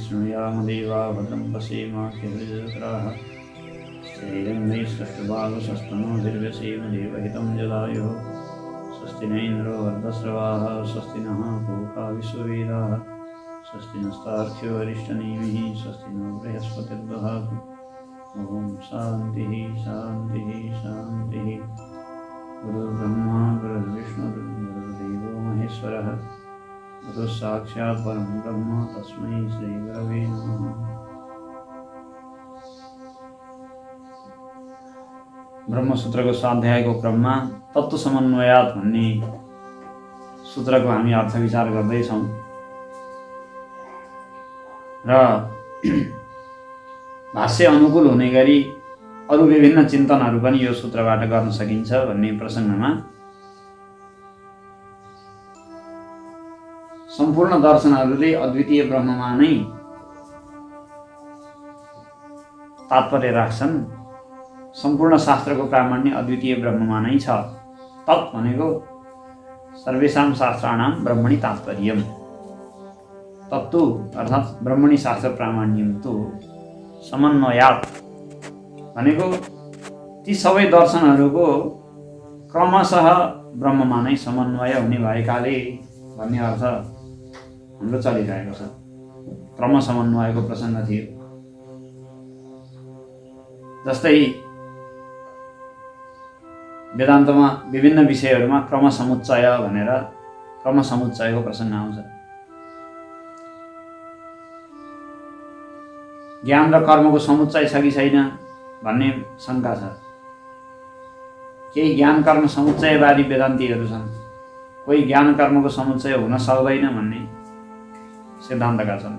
शृणुयामदेवा भद्रं पश्येमाख्यजत्राः स्थिरन्नैस्तष्टभागशस्तनोभिर्व्यसेम देवहितं जलायुः स्वस्ति न इन्द्रो वर्धस्रवाः स्वस्ति नः पूषा विश्ववेदाः स्वस्ति नस्तार्क्ष्यो अरिष्टनेमिः स्वस्ति नो बृहस्पतिर्दधातु ॐ शान्तिः शान्तिः शान्तिः। गुरुर्ब्रह्मा गुरुर्विष्णुर्गुरुर्देवो महेश्वरः गुरुः साक्षात् परं ब्रह्म तस्मै श्रीगुरवे नमः। ब्रह्मसूत्रको स्वाध्यायको क्रममा तत्त्व समन्वयात् भन्ने सूत्रको हामी अर्थ विचार गर्दैछौँ र भाष्य अनुकूल हुने गरी अरू विभिन्न चिन्तनहरू पनि यो सूत्रबाट गर्न सकिन्छ भन्ने प्रसङ्गमा सम्पूर्ण दर्शनहरूले अद्वितीय ब्रह्ममा नै तात्पर्य राख्छन्। सम्पूर्ण शास्त्रको प्रामाण्य अद्वितीय ब्रह्ममा नै छ। तत् भनेको सर्वेषां शास्त्राणां ब्रह्मणि तात्पर्यम्। तत्तु अर्थात् ब्रह्मणि शास्त्र प्रामाण्यम तु समन्वयात् भनेको ती सबै दर्शनहरूको क्रमशः ब्रह्ममा नै समन्वय हुने भएकाले भन्ने अर्थ हाम्रो चलिरहेको छ। क्रम समन्वयको प्रसङ्ग थियो। जस्तै वेदान्तमा विभिन्न विषयहरूमा क्रम समुच्चय भनेर क्रम समुच्चयको प्रसङ्ग आउँछ। ज्ञान र कर्मको समुच्चय छ कि छैन भन्ने शङ्का छ। केही ज्ञान कर्म समुच्चयवादी वेदान्तीहरू छन्, कोही ज्ञान कर्मको समुच्चय हुन सक्दैन भन्ने सिद्धान्तका छन्।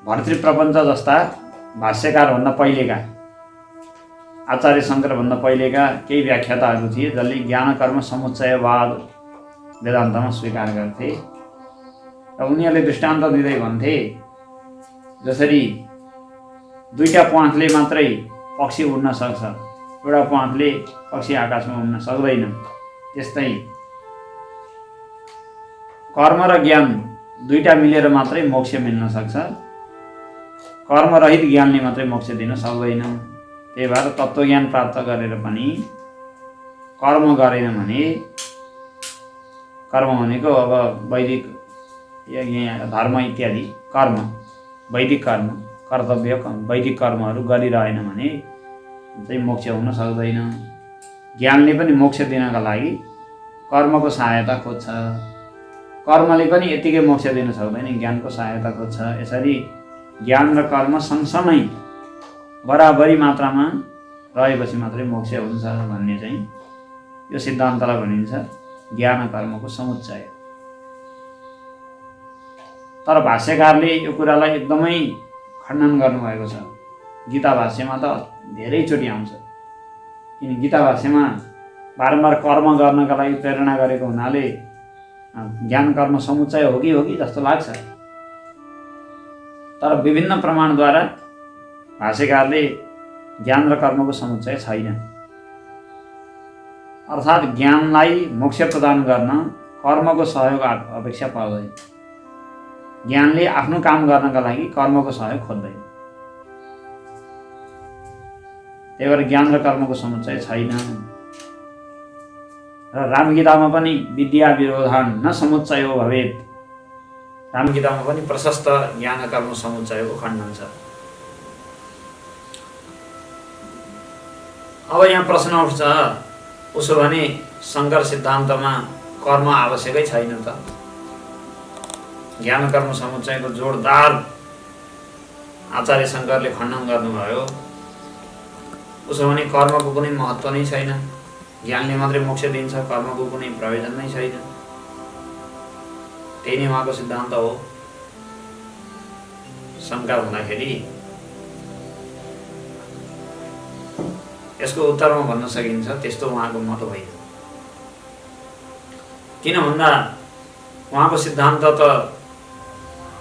भर्तृप्रपञ्च जस्ता भाष्यकारभन्दा पहिलेका आचार्य शङ्करभन्दा पहिलेका केही व्याख्याताहरू थिए जसले ज्ञान कर्म समुच्चयवाद वेदान्तमा स्वीकार गर्थे र उनीहरूले दृष्टान्त दिँदै भन्थे जसरी दुईटा प्वाँखले मात्रै पक्षी उड्न सक्छ, एउटा प्वाँखले पक्षी आकाशमा उड्न सक्दैन, त्यस्तै कर्म र ज्ञान दुईटा मिलेर मात्रै मोक्ष मिल्न सक्छ, कर्मरहित ज्ञानले मात्रै मोक्ष दिन सक्दैन। त्यही भएर तत्त्वज्ञान प्राप्त गरेर पनि कर्म गरेन भने, कर्म भनेको अब वैदिक धर्म इत्यादि कर्म, वैदिक कर्म, कर्तव्य वैदिक कर्महरू गरिरहेन भने चाहिँ मोक्ष हुन सक्दैन। ज्ञानले पनि मोक्ष दिनका लागि कर्मको सहायता खोज्छ, कर्मले पनि यतिकै मोक्ष दिन सक्दैन, ज्ञानको सहायता खोज्छ। यसरी ज्ञान र कर्म सँगसँगै बराबरी मात्रामा रहेपछि मात्रै मोक्ष हुन्छ भन्ने चाहिँ यो सिद्धान्तलाई भनिन्छ ज्ञान कर्मको समुच्चय। तर भाष्यकारले यो कुरालाई एकदमै खण्डन गर्नुभएको छ। गीता भाष्यमा त धेरैचोटि आउँछ, किन गीता भाष्यमा बारम्बार कर्म गर्नका लागि प्रेरणा गरेको हुनाले ज्ञान कर्म समुच्चय हो कि जस्तो लाग्छ। तर विभिन्न प्रमाणद्वारा भाष्यकारले ज्ञान र कर्मको समुच्चय छैन। अर्थात् ज्ञानलाई मोक्ष प्रदान गर्न कर्मको सहयोग अपेक्षा पर्दैन। ज्ञानले आफ्नो काम गर्नका लागि कर्मको सहयोग खोज्दैन। त्यही भएर ज्ञान र कर्मको समुच्चय छैन। र रामगीतामा पनि विद्या विरोधान न समुच्चयो भवेत्, रामगीतामा पनि प्रशस्त ज्ञान कर्म समुच्चयको खण्डन छ। अब यहाँ प्रश्न उठ्छ, उसो भने शङ्कर सिद्धान्तमा कर्म आवश्यकै छैन त? ज्ञान कर्म समुच्चयको जोडदार आचार्य शङ्करले खण्डन गर्नुभयो। उसो भने कर्मको कुनै महत्त्व नै छैन, ज्ञानले मात्रै मोक्ष दिन्छ, कर्मको कुनै प्रयोजन नै छैन, त्यही नै उहाँको सिद्धान्त हो। शङ्का हुँदाखेरि यसको उत्तरमा भन्न सकिन्छ त्यस्तो उहाँको मत होइन। किन भन्दा उहाँको सिद्धान्त त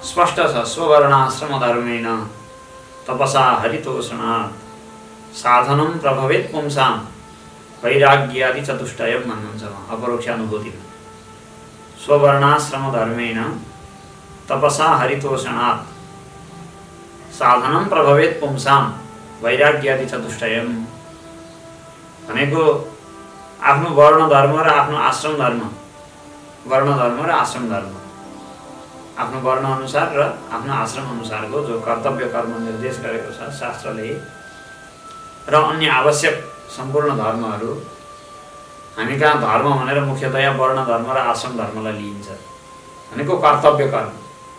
स्पष्ट छ। स्ववर्णाश्रम धर्मेण तपसा हरितोषणात् साधनं प्रभवेत् पुंसां वैराग्यादि चतुष्टयम् भन्नुहुन्छ अपरोक्षानुभूतिमा। स्ववर्णाश्रम धर्मेण तपसा हरितोषणात् साधनं प्रभवेत् पुंसां वैराग्यादि चतुष्टयम् भनेको आफ्नो वर्ण धर्म र आफ्नो आश्रम धर्म, वर्ण धर्म र आश्रम धर्म, आफ्नो वर्ण अनुसार र आफ्नो आश्रम अनुसारको जो कर्तव्य कर्म निर्देश गरेको छ शास्त्रले र अन्य आवश्यक सम्पूर्ण धर्महरू, हामी कहाँ धर्म भनेर मुख्यतया वर्ण धर्म र आश्रम धर्मलाई लिइन्छ भनेको कर्तव्य कर्म।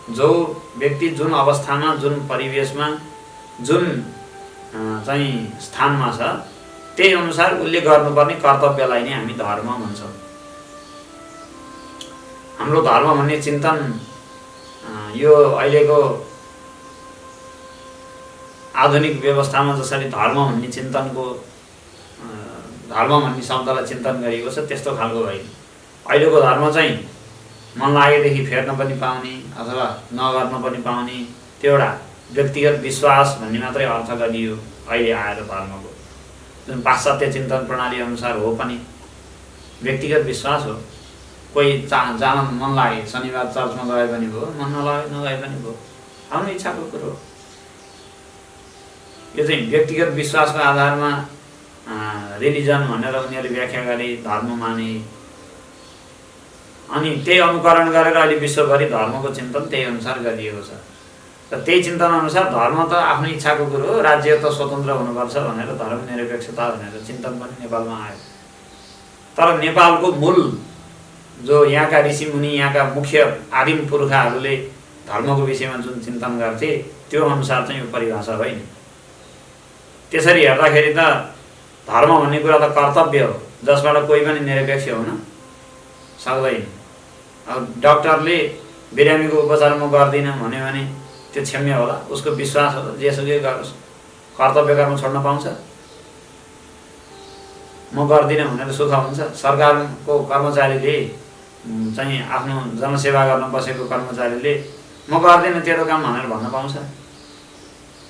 जो व्यक्ति जुन अवस्थामा, जुन परिवेशमा, जुन चाहिँ स्थानमा छ त्यही अनुसार उसले गर्नुपर्ने कर्तव्यलाई नै हामी धर्म भन्छौँ। हाम्रो धर्म भन्ने चिन्तन यो अहिलेको आधुनिक व्यवस्थामा जसरी धर्म भन्ने चिन्तनको धर्म भन्ने शब्दलाई चिन्तन गरिएको छ त्यस्तो खालको होइन। अहिलेको धर्म चाहिँ मन लागेदेखि फेर्न पनि पाउने अथवा नगर्न पनि पाउने त्यो एउटा व्यक्तिगत विश्वास भन्ने मात्रै अर्थ गरियो अहिले आएर धर्मको। जुन पाश्चात्य चिन्तन प्रणाली अनुसार हो पनि व्यक्तिगत विश्वास हो। कोही जान मन लागे शनिबार चर्चमा गए पनि भयो, मन नलागे नगए पनि भयो, आफ्नो इच्छाको कुरो। यो चाहिँ व्यक्तिगत विश्वासको आधारमा रिलिजन भनेर उनीहरूले व्याख्या गरे, धर्म माने, अनि त्यही अनुकरण गरेर अहिले विश्वभरि धर्मको चिन्तन त्यही अनुसार गरिएको छ। र त्यही चिन्तन अनुसार धर्म त आफ्नो इच्छाको कुरो हो, राज्य त स्वतन्त्र हुनुपर्छ भनेर धर्मनिरपेक्षता भनेर चिन्तन पनि नेपालमा आयो। तर नेपालको मूल जो यहाँका ऋषिमुनि, यहाँका मुख्य आदिम पुर्खाहरूले धर्मको विषयमा जुन चिन्तन गर्थे त्यो अनुसार चाहिँ यो परिभाषा होइन। त्यसरी हेर्दाखेरि त धर्म भन्ने कुरा त कर्तव्य हो जसबाट कोही पनि निरपेक्ष हुन सक्दैन। अब डाक्टरले बिरामीको उपचार म गर्दिनँ भन्यो भने त्यो क्षम्य होला, उसको विश्वास हो, जेसुकै गरोस्, कर्तव्य कर्म छोड्न पाउँछ? म गर्दिनँ भनेर सुख हुन्छ? सरकारको कर्मचारीले चाहिँ आफ्नो जनसेवा गर्न बसेको कर्मचारीले म गर्दिनँ तेरो काम भनेर भन्न पाउँछ?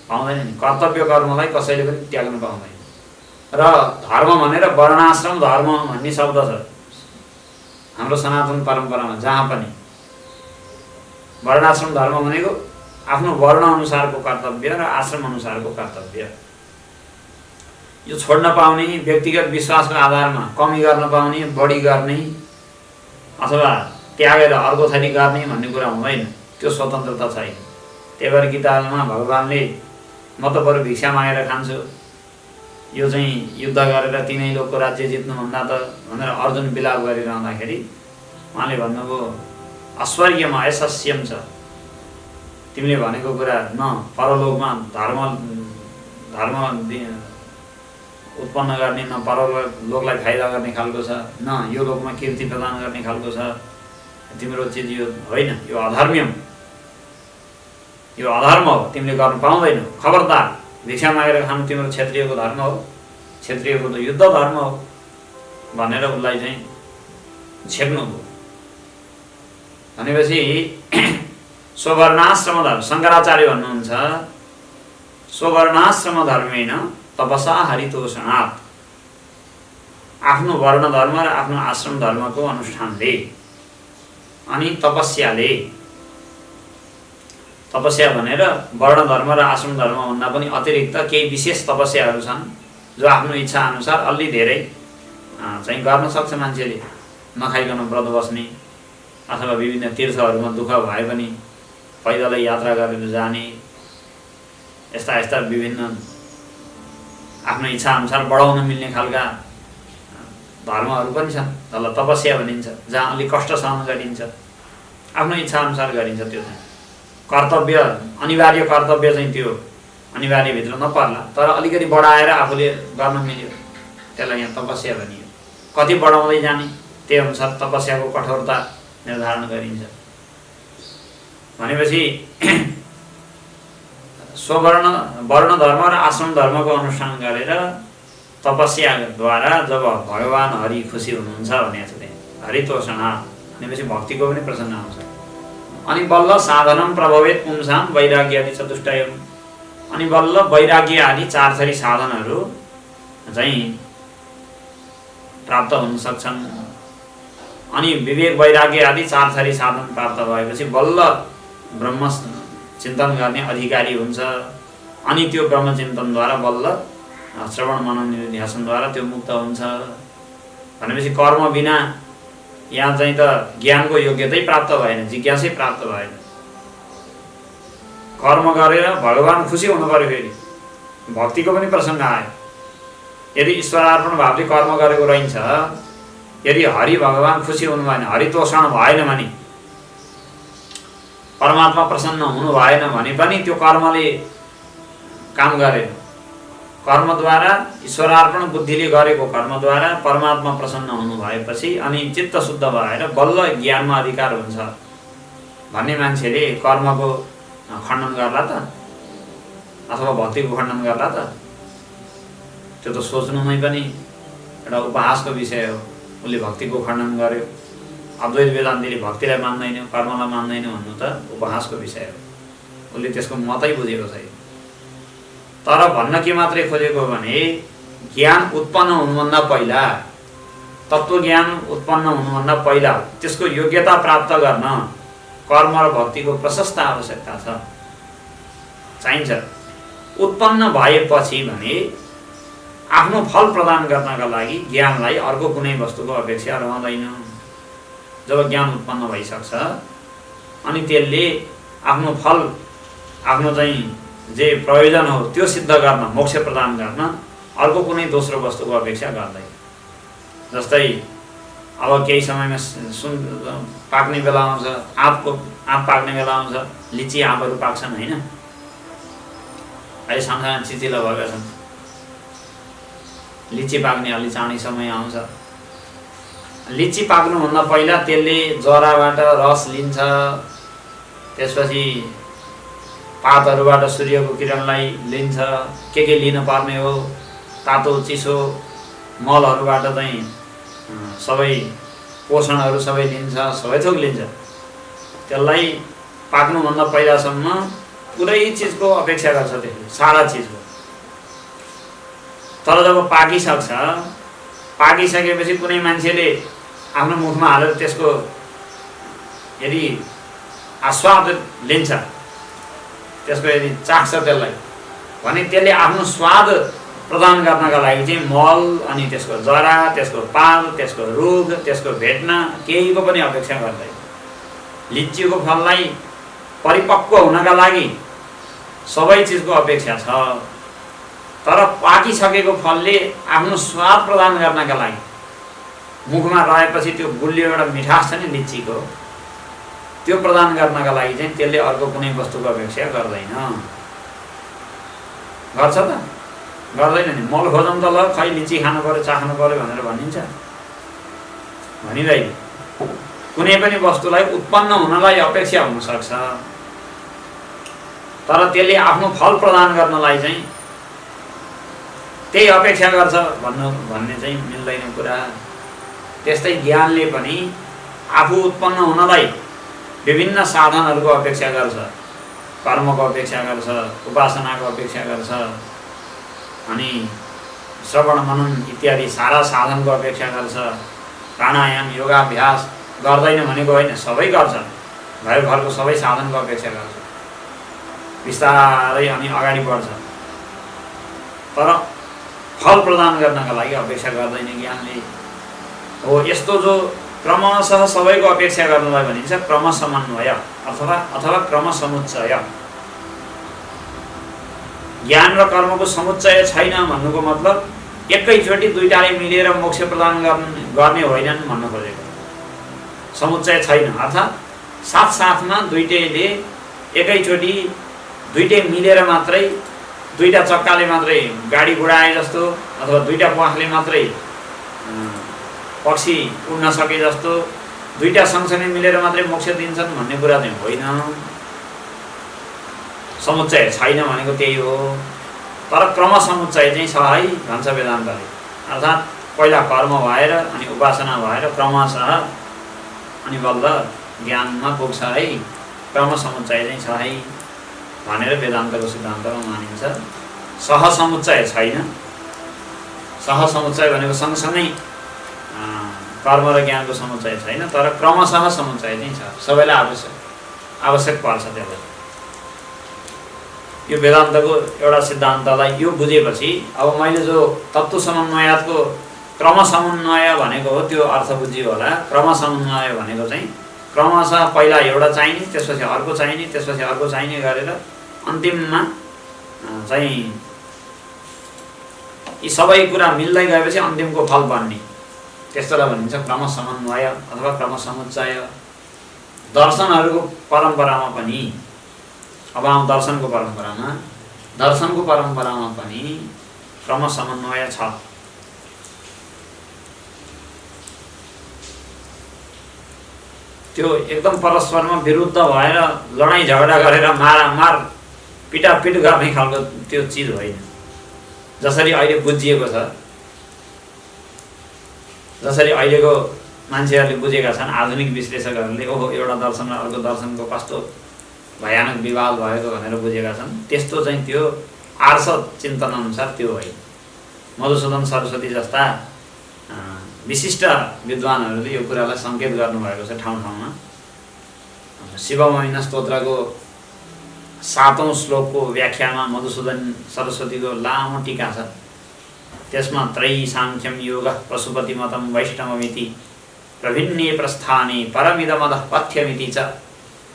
पाउँदैन नि। कर्तव्य कर्मलाई कसैले पनि त्याग्न पाउँदैन। र धर्म भनेर वर्णाश्रम धर्म भन्ने शब्द छ हाम्रो सनातन परम्परामा। जहाँ पनि वर्णाश्रम धर्म भनेको आफ्नो वर्ण अनुसारको कर्तव्य र आश्रम अनुसारको कर्तव्य। यो छोड्न पाउने, व्यक्तिगत विश्वासको आधारमा कमी गर्न पाउने, बढी गर्ने अथवा त्यागेर अर्को थरी गर्ने भन्ने कुरा हुँदैन। त्यो स्वतन्त्रता छैन। त्यही भएर गीतामा भगवानले म त बरु भिक्षा मागेर खान्छु, यो चाहिँ युद्ध गरेर तिनै लोकको राज्य जित्नुभन्दा त भनेर अर्जुन विलाप गरिरहँदाखेरि उहाँले भन्नुभयो ऐश्वर्यमा ऐशस्यम छ। तिमीले भनेको कुरा न परलोकमा धर्म उत्पन्न गर्ने, न परलोकलाई फाइदा गर्ने खालको छ, न यो लोकमा कीर्ति प्रदान गर्ने खालको छ। तिम्रो चिज यो होइन, यो अधर्म्यम, यो अधर्म हो, तिमीले गर्न पाउँदैनौ। खबरदार, भिक्षा मागेर खानु तिम्रो क्षत्रियको धर्म हो, क्षत्रियको त युद्ध धर्म हो भनेर उसलाई चाहिँ छेक्नु हो। भनेपछि स्ववर्णाश्रम धर्म, शङ्कराचार्य भन्नुहुन्छ स्ववर्णाश्रम धर्मेण तपसा हरितोषणात्। आफ्नो वर्ण धर्म र आफ्नो आश्रम धर्मको अनुष्ठानले अनि तपस्याले, तपस्या भनेर वर्ण धर्म र आश्रम धर्मभन्दा पनि अतिरिक्त केही विशेष तपस्याहरू छन् जो आफ्नो इच्छा अनुसार अलि धेरै चाहिँ गर्न सक्छ मान्छेले। नखाइकन व्रत बस्ने अथवा विभिन्न तीर्थहरूमा दुःख भए पनि पैदलै यात्रा गरेर जाने, यस्ता यस्ता विभिन्न आफ्नो इच्छा अनुसार बढाउन मिल्ने खालका धर्महरू पनि छन्। जसलाई तपस्या भनिन्छ, जहाँ अलि कष्ट सहन गरिन्छ, आफ्नो इच्छा अनुसार गरिन्छ। त्यो चाहिँ कर्तव्य, अनिवार्य कर्तव्य चाहिँ त्यो अनिवार्यभित्र नपर्ला, तर अलिकति बढाएर आफूले गर्न मिल्यो, त्यसलाई यहाँ तपस्या भनियो। कति बढाउँदै जाने त्यही अनुसार तपस्याको कठोरता निर्धारण गरिन्छ। भनेपछि वर्ण धर्म र आश्रम धर्मको अनुष्ठान गरेर तपस्याद्वारा जब भगवान हरि खुसी हुनुहुन्छ भने चाहिँ हरितोषणा भनेपछि भक्तिको पनि प्रसन्न आउँछ। अनि बल्ल साधनम प्रभवेत पुंसाम वैराग्यादि चतुष्टयम्। अनि बल्ल वैराग्य आदि चार थरी साधनहरू चाहिँ प्राप्त हुन सक्छन्। अनि विवेक वैराग्य आदि चार थरी साधन प्राप्त भएपछि बल्ल ब्रह्म चिन्तन गर्ने अधिकारी हुन्छ। अनि त्यो ब्रह्म चिन्तनद्वारा बल्ल श्रवण मनन निधिध्यासनद्वारा त्यो मुक्त हुन्छ भनेपछि कर्म बिना यहाँ चाहिँ त ज्ञानको योग्यतै प्राप्त भएन, जिज्ञासै प्राप्त भएन। कर्म गरेर भगवान खुसी हुनु पर्यो। फेरि भक्तिको पनि प्रसङ्ग आयो। यदि ईश्वरार्पण भावले कर्म गरेको रहन्छ, यदि हरि भगवान खुसी हुनु भएन, हरितोषण भएन भने, परमात्मा प्रसन्न हुनु भएन भने पनि त्यो कर्मले काम गरेन। कर्मद्वारा ईश्वरार्पण बुद्धिले गरेको कर्मद्वारा परमात्मा प्रसन्न हुनु भएपछि अनि चित्त शुद्ध भएर बल्ल ज्ञानमा अधिकार हुन्छ भन्ने मान्छेले कर्मको खण्डन गर्ला त अथवा भक्तिको खण्डन गर्ला त? त्यो त सोच्नुमै पनि एउटा उपहासको विषय हो। उसले भक्तिको खण्डन गर्यो। अद्वैत वेदान्तीले भक्तिलाई मान्दैन, कर्मलाई मान्दैन भन्नु त उपहासको विषय हो। उसले त्यसको मतै बुझेको छैन। तर भन्न के मात्रै खोजेको भने ज्ञान उत्पन्न हुनुभन्दा पहिला, तत्त्वज्ञान उत्पन्न हुनुभन्दा पहिला त्यसको योग्यता प्राप्त गर्न कर्म र भक्तिको प्रशस्त आवश्यकता छ, चाहिन्छ। उत्पन्न भएपछि भने आफ्नो फल प्रदान गर्नका लागि ज्ञानलाई अर्को कुनै वस्तुको अपेक्षा रहँदैन। जब ज्ञान उत्पन्न भइसक्छ अनि त्यसले आफ्नो फल, आफ्नो चाहिँ जे प्रयोजन हो त्यो सिद्ध गर्न, मोक्ष प्रदान गर्न अर्को कुनै दोस्रो वस्तुको अपेक्षा गर्दैन। जस्तै अब केही समयमा पाक्ने बेला आउँछ, आँप पाक्ने बेला आउँछ, लिची आँपहरू पाक्छन् होइन? अहिले सानसाना चिचिला भएका छन्। लिची पाक्ने अलि चाँडै समय आउँछ। लिची पाक्नुभन्दा पहिला त्यसले जराबाट रस लिन्छ, त्यसपछि पातहरूबाट सूर्यको किरणलाई लिन्छ, के लिन पर्ने हो, तातो चिसो मलहरूबाट चाहिँ सबै पोषणहरू सबै लिन्छ, सबै थोक लिन्छ। त्यसलाई पाक्नुभन्दा पहिलासम्म पुरै चिजको अपेक्षा गर्छ त्यसले, सारा चिजको। तर जब पाकिसकेपछि कुनै मान्छेले आफ्नो मुखमा हालेर त्यसको यदि आस्वाद लिन्छ, त्यसको यदि चाख्छ त्यसलाई भने त्यसले आफ्नो स्वाद प्रदान गर्नका लागि चाहिँ मल अनि त्यसको जरा, त्यसको पाल, त्यसको रुख, त्यसको भेट्न केहीको पनि अपेक्षा गर्दैन। लिचीको फललाई परिपक्व हुनका लागि सबै चिजको अपेक्षा छ। तर पाकिसकेको फलले आफ्नो स्वाद प्रदान गर्नका लागि मुखमा रहेपछि त्यो गुलियो एउटा मिठास छ नि लिचीको, त्यो प्रदान गर्नका लागि चाहिँ त्यसले अर्को कुनै वस्तुको अपेक्षा गर्दैन। गर्छ त? गर्दैन नि। मल खोजौँ त, ल खै लिची खानु पर्यो, चाख्नु पर्यो भनेर भनिन्छ? भनिँदैन। कुनै पनि वस्तुलाई उत्पन्न हुनलाई अपेक्षा हुनसक्छ, तर त्यसले आफ्नो फल प्रदान गर्नलाई चाहिँ त्यही अपेक्षा गर्छ भन्ने चाहिँ मिल्दैन कुरा। त्यस्तै ज्ञानले पनि आफू उत्पन्न हुनलाई विभिन्न साधनहरूको अपेक्षा गर्छ, कर्मको अपेक्षा गर्छ, उपासनाको अपेक्षा गर्छ, अनि श्रवण मनन इत्यादि सारा साधनको अपेक्षा गर्छ। प्राणायाम योगाभ्यास गर्दैन भनेको होइन, सबै गर्छ। घरको सबै साधनको अपेक्षा गर्छ, बिस्तारै अनि अगाडि बढ्छ। तर फल प्रदान गर्नका लागि अपेक्षा गर्दैन ज्ञानले। हो यस्तो जो क्रमशः सबैको अपेक्षा गर्नलाई भनिन्छ क्रम समन्वय अथवा क्रम समुच्चय। ज्ञान र कर्मको समुच्चय छैन भन्नुको मतलब एकैचोटि दुईटाले मिलेर मोक्ष प्रदान गर्ने होइनन् भन्न खोजेको। समुच्चय छैन अर्थात् साथसाथमा दुईटैले एकैचोटि दुईटै मिलेर मात्रै, दुईटा चक्काले मात्रै गाडी गुडाए जस्तो अथवा दुईटा प्वाखले मात्रै पक्षी उड्न सके जस्तो दुईटा सँगसँगै मिलेर मात्रै मोक्ष दिन्छन् भन्ने कुरा चाहिँ होइन। समुच्चय छैन भनेको त्यही हो। तर क्रम समुच्चय चाहिँ छ है भन्छ वेदान्तले। अर्थात् पहिला कर्म भएर अनि उपासना भएर क्रमशः अनि बल्ल ज्ञानमा पुग्छ है। क्रम समुच्चय चाहिँ छ है भनेर वेदान्तको सिद्धान्तमा मानिन्छ। सहसमुच्चय छैन। सहसमुच्चय भनेको सँगसँगै कर्म र ज्ञानको समुच्चय छैन, तर क्रमशः समुच्चय चाहिँ छ, सबैलाई आवश्यक। आवश्यक पर्छ त्यसलाई। यो वेदान्तको एउटा सिद्धान्तलाई यो बुझेपछि अब मैले जो तत्त्व समन्वयको क्रम समन्वय भनेको हो त्यो अर्थ बुझियो होला। क्रम समन्वय भनेको चाहिँ क्रमशः पहिला एउटा चाहिने, त्यसपछि अर्को चाहिने, त्यसपछि अर्को चाहिने गरेर अन्तिममा चाहिँ यी सबै कुरा मिल्दै गएपछि अन्तिमको फल बन्ने, त्यस्तोलाई भनिन्छ क्रम समन्वय अथवा क्रम समुच्चय। दर्शनहरूको परम्परामा पनि अब दर्शनको परम्परामा पनि क्रम समन्वय छ। त्यो एकदम परस्परमा विरुद्ध भएर लडाइँ झगडा गरेर मारामार पिटापिट गर्ने खालको त्यो चिज होइन। जसरी अहिले बुझिएको छ, जसरी अहिलेको मान्छेहरूले बुझेका छन्, आधुनिक विश्लेषकहरूले ओहो एउटा दर्शन र अर्को दर्शनको कस्तो भयानक विवाद भएको भनेर बुझेका छन्, त्यस्तो चाहिँ त्यो आर्ष चिन्तन अनुसार त्यो होइन। मधुसूदन सरस्वती जस्ता विशिष्ट विद्वानहरूले यो कुरालाई सङ्केत गर्नुभएको छ ठाउँ ठाउँमा। शिवमहिमा स्तोत्रको 7औं श्लोकको व्याख्यामा मधुसूदन सरस्वतीको लामो टीका छ। त्यसमा त्रयी साङ्ख्यम योग पशुपतिमतं वैष्णवमिति प्रभिन्ने प्रस्थाने परमिदमदः पथ्यमिति च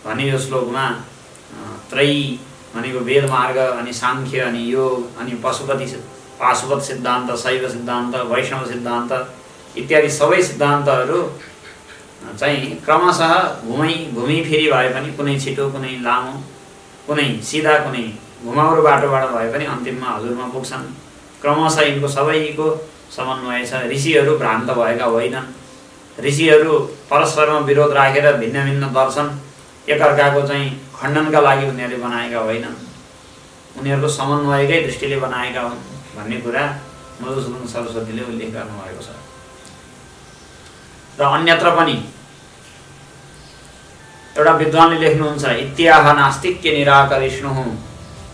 भने यो श्लोकमा त्रयी भनेको वेद मार्ग, अनि साङ्ख्य, अनि योग, अनि पाशुपत सिद्धान्त, शैव सिद्धान्त, वैष्णव सिद्धान्त इत्यादि सबै सिद्धान्तहरू चाहिँ क्रमशः घुमिफिरी भए पनि कुनै छिटो, कुनै लामो, कुनै सिधा, कुनै घुमाउरो बाटोबाट भए पनि अन्तिममा हजुरमा पुग्छन्। क्रमशः यिनको सबैको समन्वय छ। ऋषिहरू भ्रान्त भएका होइनन्। ऋषिहरू परस्परमा विरोध राखेर भिन्न भिन्न दर्शन एकअर्काको चाहिँ खण्डनका लागि उनीहरूले बनाएका होइनन्। उनीहरूको समन्वयकै दृष्टिले बनाएका हुन् भन्ने कुरा मधुसूदन सरस्वतीले उल्लेख गर्नुभएको छ। र अन्यत्र पनि एउटा विद्वानले लेख्नुहुन्छ, इत्याह नास्तिक्य निराकरिष्णुः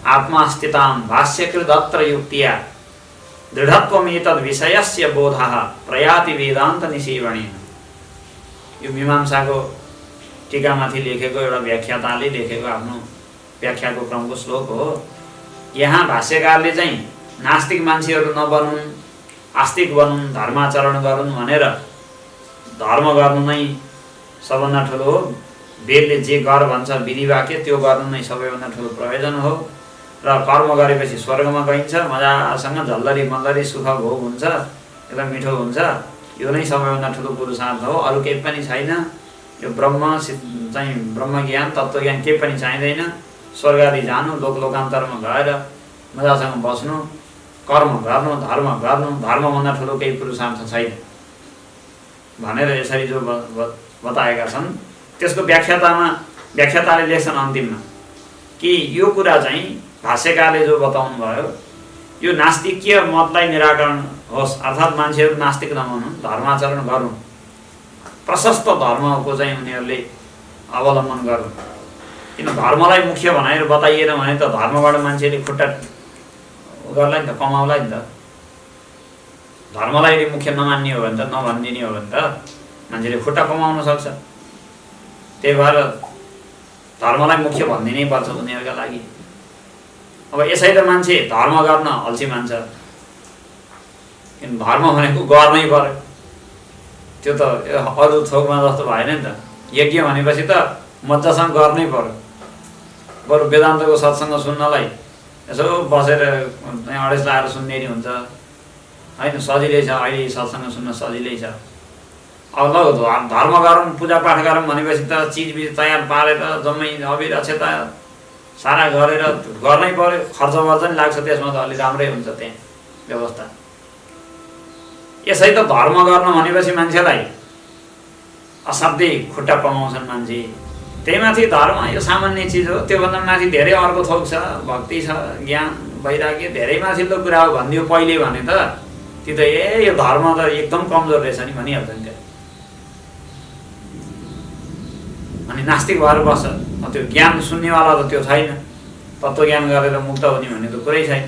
आत्मास्थितां भाष्यकृदत्र युक्तिया दृढत्वमेतद् विषयस्य बोधः प्रयाति वेदान्त निसेवणेन। यो मीमांसाको टीकामाथि लेखेको एउटा व्याख्याताले लेखेको आफ्नो व्याख्याको क्रमको श्लोक हो। यहाँ भाष्यकारले चाहिँ नास्तिक मान्छेहरू नबनुन्, आस्तिक बनुन्, धर्माचरण गरून् भनेर धर्म गर्नु नै सबभन्दा ठुलो हो। वेदले जे गर भन्छ विधि वाक्य त्यो गर्नु नै सबैभन्दा ठुलो प्रयोजन हो। र कर्म गरेपछि स्वर्गमा गइन्छ, मजासँग झल्लरी मल्लरी सुख भोग हुन्छ, एकदम मिठो हुन्छ। यो नै सबैभन्दा ठुलो पुरुषार्थ हो। अरू केही पनि छैन। यो चाहिँ ब्रह्म ज्ञान, तत्त्वज्ञान केही पनि चाहिँदैन। स्वर्ग आदि जानु, लोकान्तरमा गएर मजासँग बस्नु, कर्म गर्नु, धर्मभन्दा ठुलो केही पुरुषार्थ छैन भनेर यसरी जो बताएका छन्, त्यसको व्याख्याताले लेख्छन् अन्तिममा कि यो कुरा चाहिँ भाष्यकारले जो बताउनु भयो यो नास्तिकीय मतलाई निराकरण होस्, अर्थात् मान्छेहरू नास्तिक नबनुन्, धर्माचरण गरून्, प्रशस्त धर्मको चाहिँ उनीहरूले अवलम्बन गरून्। किन धर्मलाई मुख्य भनेर बताइएन भने त धर्मबाट मान्छेले खुट्टा गर्ला नि त, कमाउला नि त। धर्मलाई यदि मुख्य नमान्ने हो भने त, नभनिदिने हो भने त मान्छेले खुट्टा कमाउन सक्छ। त्यही भएर धर्मलाई मुख्य भनिदिनै पर्छ उनीहरूका लागि। अब यसै त मान्छे धर्म गर्न अल्छी मान्छ, किन धर्म भनेको गर्नै पर्यो। त्यो त अरू थोकमा जस्तो भएन नि त। यज्ञ भनेपछि त मजासँग गर्नै पर्यो। बरु वेदान्तको सत्सङ्ग सुन्नलाई यसो बसेर अडेस लाएर सुन्ने नि हुन्छ होइन, सजिलै छ। अहिले सत्सङ्ग सुन्न सजिलै छ। अब ल धर्म गरौँ, पूजापाठ गरौँ भनेपछि त चिजबिज तयार पारेर जम्मै अबिर अक्षता सारा गरेर गर्नै पर्यो। खर्च वर्च नि लाग्छ त्यसमा त, अलि राम्रै हुन्छ त्यहाँ व्यवस्था। यसै त धर्म गर्न भनेपछि मान्छेलाई असाध्यै खुट्टा कमाउँछन् मान्छे। त्यही माथि धर्म यो सामान्य चिज हो, त्योभन्दा माथि धेरै अर्को थोक छ, भक्ति छ, ज्ञान वैराग्य धेरै माथिल्लो कुरा हो भनिदियो पहिले भने त त्यो त यो धर्म त एकदम कमजोर रहेछ नि भनिहाल्छ नि। अनि नास्तिक भएर बस्छ। त्यो ज्ञान सुन्नेवाला त त्यो छैन। तत्त्वज्ञान गरेर मुक्त हुने भन्ने त कुरै छैन।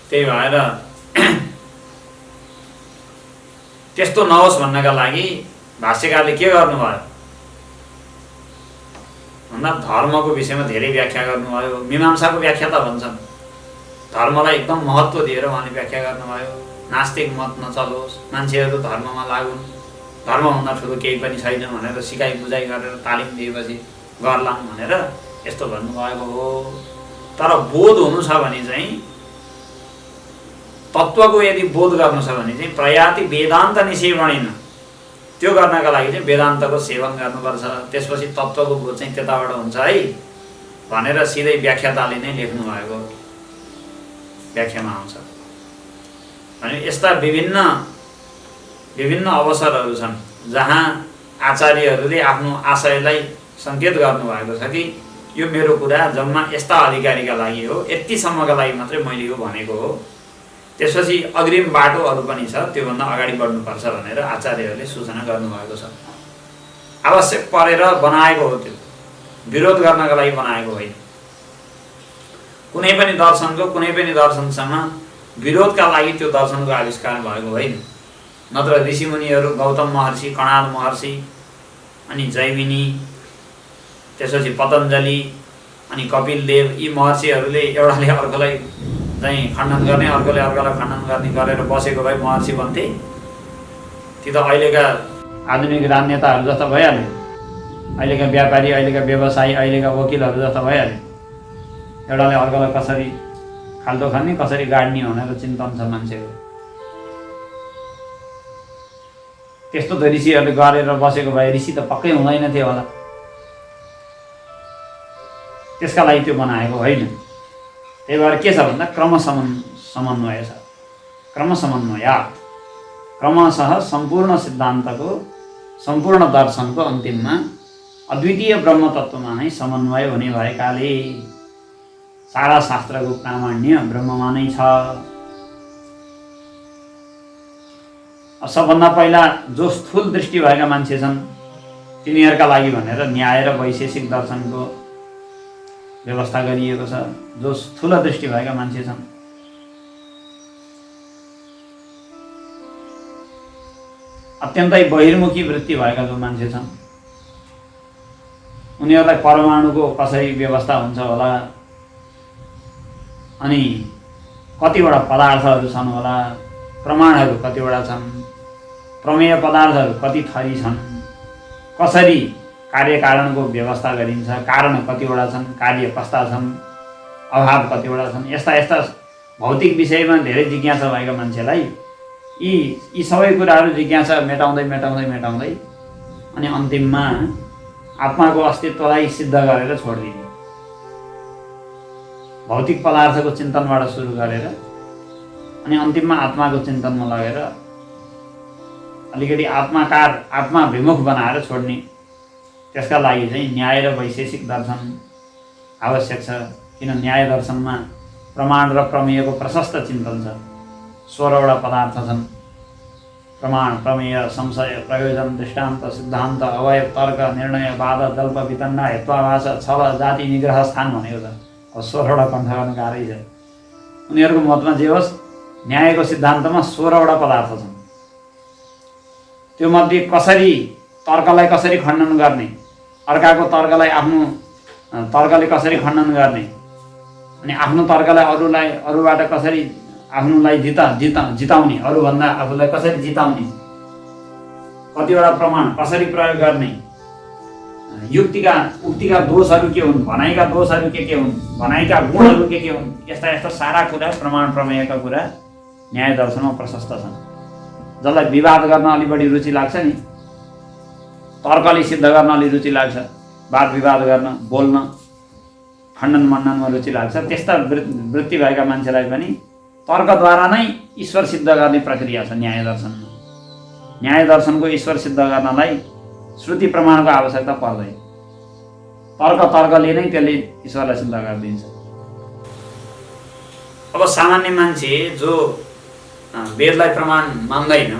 त्यही भएर त्यस्तो नहोस् भन्नका लागि भाष्यकारले के गर्नुभयो भन्दा धर्मको विषयमा धेरै व्याख्या गर्नुभयो। मीमांसाको व्याख्या त भन्छन्, धर्मलाई एकदम महत्त्व दिएर उहाँले व्याख्या गर्नुभयो। नास्तिक मत नचलोस्, मान्छेहरू धर्ममा लागुन्, धर्मभन्दा ठुलो केही पनि छैन भनेर सिकाइ बुझाइ गरेर तालिम दिएपछि गर्लान् भनेर यस्तो भन्नुभएको हो। तर बोध हुनु छ भने चाहिँ, तत्त्वको यदि बोध गर्नु छ भने चाहिँ प्रयाति वेदान्त निसेवणेन, त्यो गर्नका लागि चाहिँ वेदान्तको सेवन गर्नुपर्छ। त्यसपछि तत्त्वको बोध चाहिँ त्यताबाट हुन्छ है भनेर सिधै व्याख्याताले नै लेख्नु भएको व्याख्यामा आउँछ। अनि यस्ता विभिन्न अवसरहरू छन् जहाँ आचार्यहरूले आफ्नो आशयलाई सङ्केत गर्नुभएको छ कि यो मेरो कुरा जम्मा यस्ता अधिकारीका लागि हो, यतिसम्मका लागि मात्रै मैले यो भनेको हो, त्यसपछि अग्रिम बाटोहरू पनि छ, त्योभन्दा अगाडि बढ्नुपर्छ भनेर आचार्यहरूले सूचना गर्नुभएको छ। आवश्यक परेर बनाएको हो, त्यो विरोध गर्नका लागि बनाएको होइन। कुनै पनि दर्शनको कुनै पनि दर्शनसँग विरोधका लागि त्यो दर्शनको आविष्कार भएको होइन। नत्र ऋषिमुनिहरू गौतम महर्षि, कणाद महर्षि, अनि जैमिनी, त्यसपछि पतञ्जलि अनि कपिल देव, यी महर्षिहरूले एउटाले अर्कोलाई चाहिँ खण्डन गर्ने, अर्कोले अर्कोलाई खण्डन गर्ने गरेर बसेको भए महर्षि भन्थे। ती त अहिलेका आधुनिक राजनेताहरू जस्ता भइहाल्यो, अहिलेका व्यापारी, अहिलेका व्यवसायी, अहिलेका वकिलहरू जस्ता भइहाल्यो। एउटाले अर्कोलाई कसरी खाल्डो खाने, कसरी गाड्ने भनेर चिन्तन छ मान्छेहरू। त्यस्तो त ऋषिहरूले गरेर बसेको भए ऋषि त पक्कै हुँदैन थियो होला। त्यसका लागि त्यो बनाएको होइन। त्यही भएर के छ भन्दा समन्वय छ, क्रमसमन्वयात्, क्रमशः सम्पूर्ण सिद्धान्तको, सम्पूर्ण दर्शनको अन्तिममा अद्वितीय ब्रह्म तत्त्वमा नै समन्वय हुने भएकाले सारा शास्त्रको प्रामाण्य ब्रह्ममा नै छ। सबभन्दा पहिला जो स्थूल दृष्टि भएका मान्छे छन् तिनीहरूका लागि भनेर न्याय र वैशेषिक दर्शनको व्यवस्था गरिएको छ। जो स्थूल दृष्टि भएका मान्छे छन्, अत्यन्तै बहिर्मुखी वृत्ति भएका जो मान्छे छन्, उनीहरूलाई परमाणुको कसरी व्यवस्था हुन्छ होला, अनि कतिवटा पदार्थहरू छन् होला, प्रमाणहरू कतिवटा छन्, प्रमेय पदार्थहरू कति थरी छन्, कसरी कार्यकारणको व्यवस्था गरिन्छ, कारण कतिवटा छन्, कार्य कस्ता छन्, अभाव कतिवटा छन्, यस्ता भौतिक विषयमा धेरै जिज्ञासा भएका मान्छेलाई यी सबै कुराहरू जिज्ञासा मेटाउँदै अनि अन्तिममा आत्माको अस्तित्वलाई सिद्ध गरेर छोडिदिने, भौतिक पदार्थको चिन्तनबाट सुरु गरेर अनि अन्तिममा आत्माको चिन्तनमा लगेर अलिकति आत्मा विमुख बनाएर छोड्ने, त्यसका लागि चाहिँ न्याय र वैशेषिक दर्शन आवश्यक छ। किन न्याय दर्शनमा प्रमाण र प्रमेयको प्रशस्त चिन्तन छ। 16वटा पदार्थ छन्, प्रमाण, प्रमेय, संशय, प्रयोजन, दृष्टान्त, सिद्धान्त, अवयव, तर्क, निर्णय, वाद, दल्प, वितण्डा, हेत्वाभाष, छल, जाति, निग्रह, स्थान भनेको छ। अब 16वटा कण्ठ गर्नु गाह्रै छ। उनीहरूको मतमा जे होस्, न्यायको सिद्धान्तमा 16वटा पदार्थ छन्। त्यो मध्ये तर्कलाई कसरी खण्डन गर्ने, अर्काको तर्कलाई आफ्नो तर्कले कसरी खण्डन गर्ने, अनि आफ्नो तर्कलाई अरूबाट कसरी आफ्नोलाई जिताउने, अरूभन्दा आफूलाई कसरी जिताउने, कतिवटा प्रमाण कसरी प्रयोग गर्ने, उक्तिका दोषहरू के हुन्, भनाइका दोषहरू के हुन्, भनाइका गुणहरू के हुन्, यस्ता सारा कुरा, प्रमाण प्रमेयका कुरा न्याय दर्शनमा प्रशस्त छन्। जसलाई विवाद गर्न अलि बढी रुचि लाग्छ नि, तर्कले सिद्ध गर्न अलि रुचि लाग्छ, वाद विवाद गर्न, बोल्न, खण्डन मण्डनमा रुचि लाग्छ, त्यस्ता वृत्ति भएका मान्छेलाई पनि तर्कद्वारा नै ईश्वर सिद्ध गर्ने प्रक्रिया छ न्याय दर्शनमा। न्याय दर्शनको ईश्वर सिद्ध गर्नलाई श्रुति प्रमाणको आवश्यकता पर्दैन। तर्कले नै त्यसले ईश्वरलाई सिद्ध गरिदिन्छ। अब सामान्य मान्छे जो वेदलाई प्रमाण मान्दैन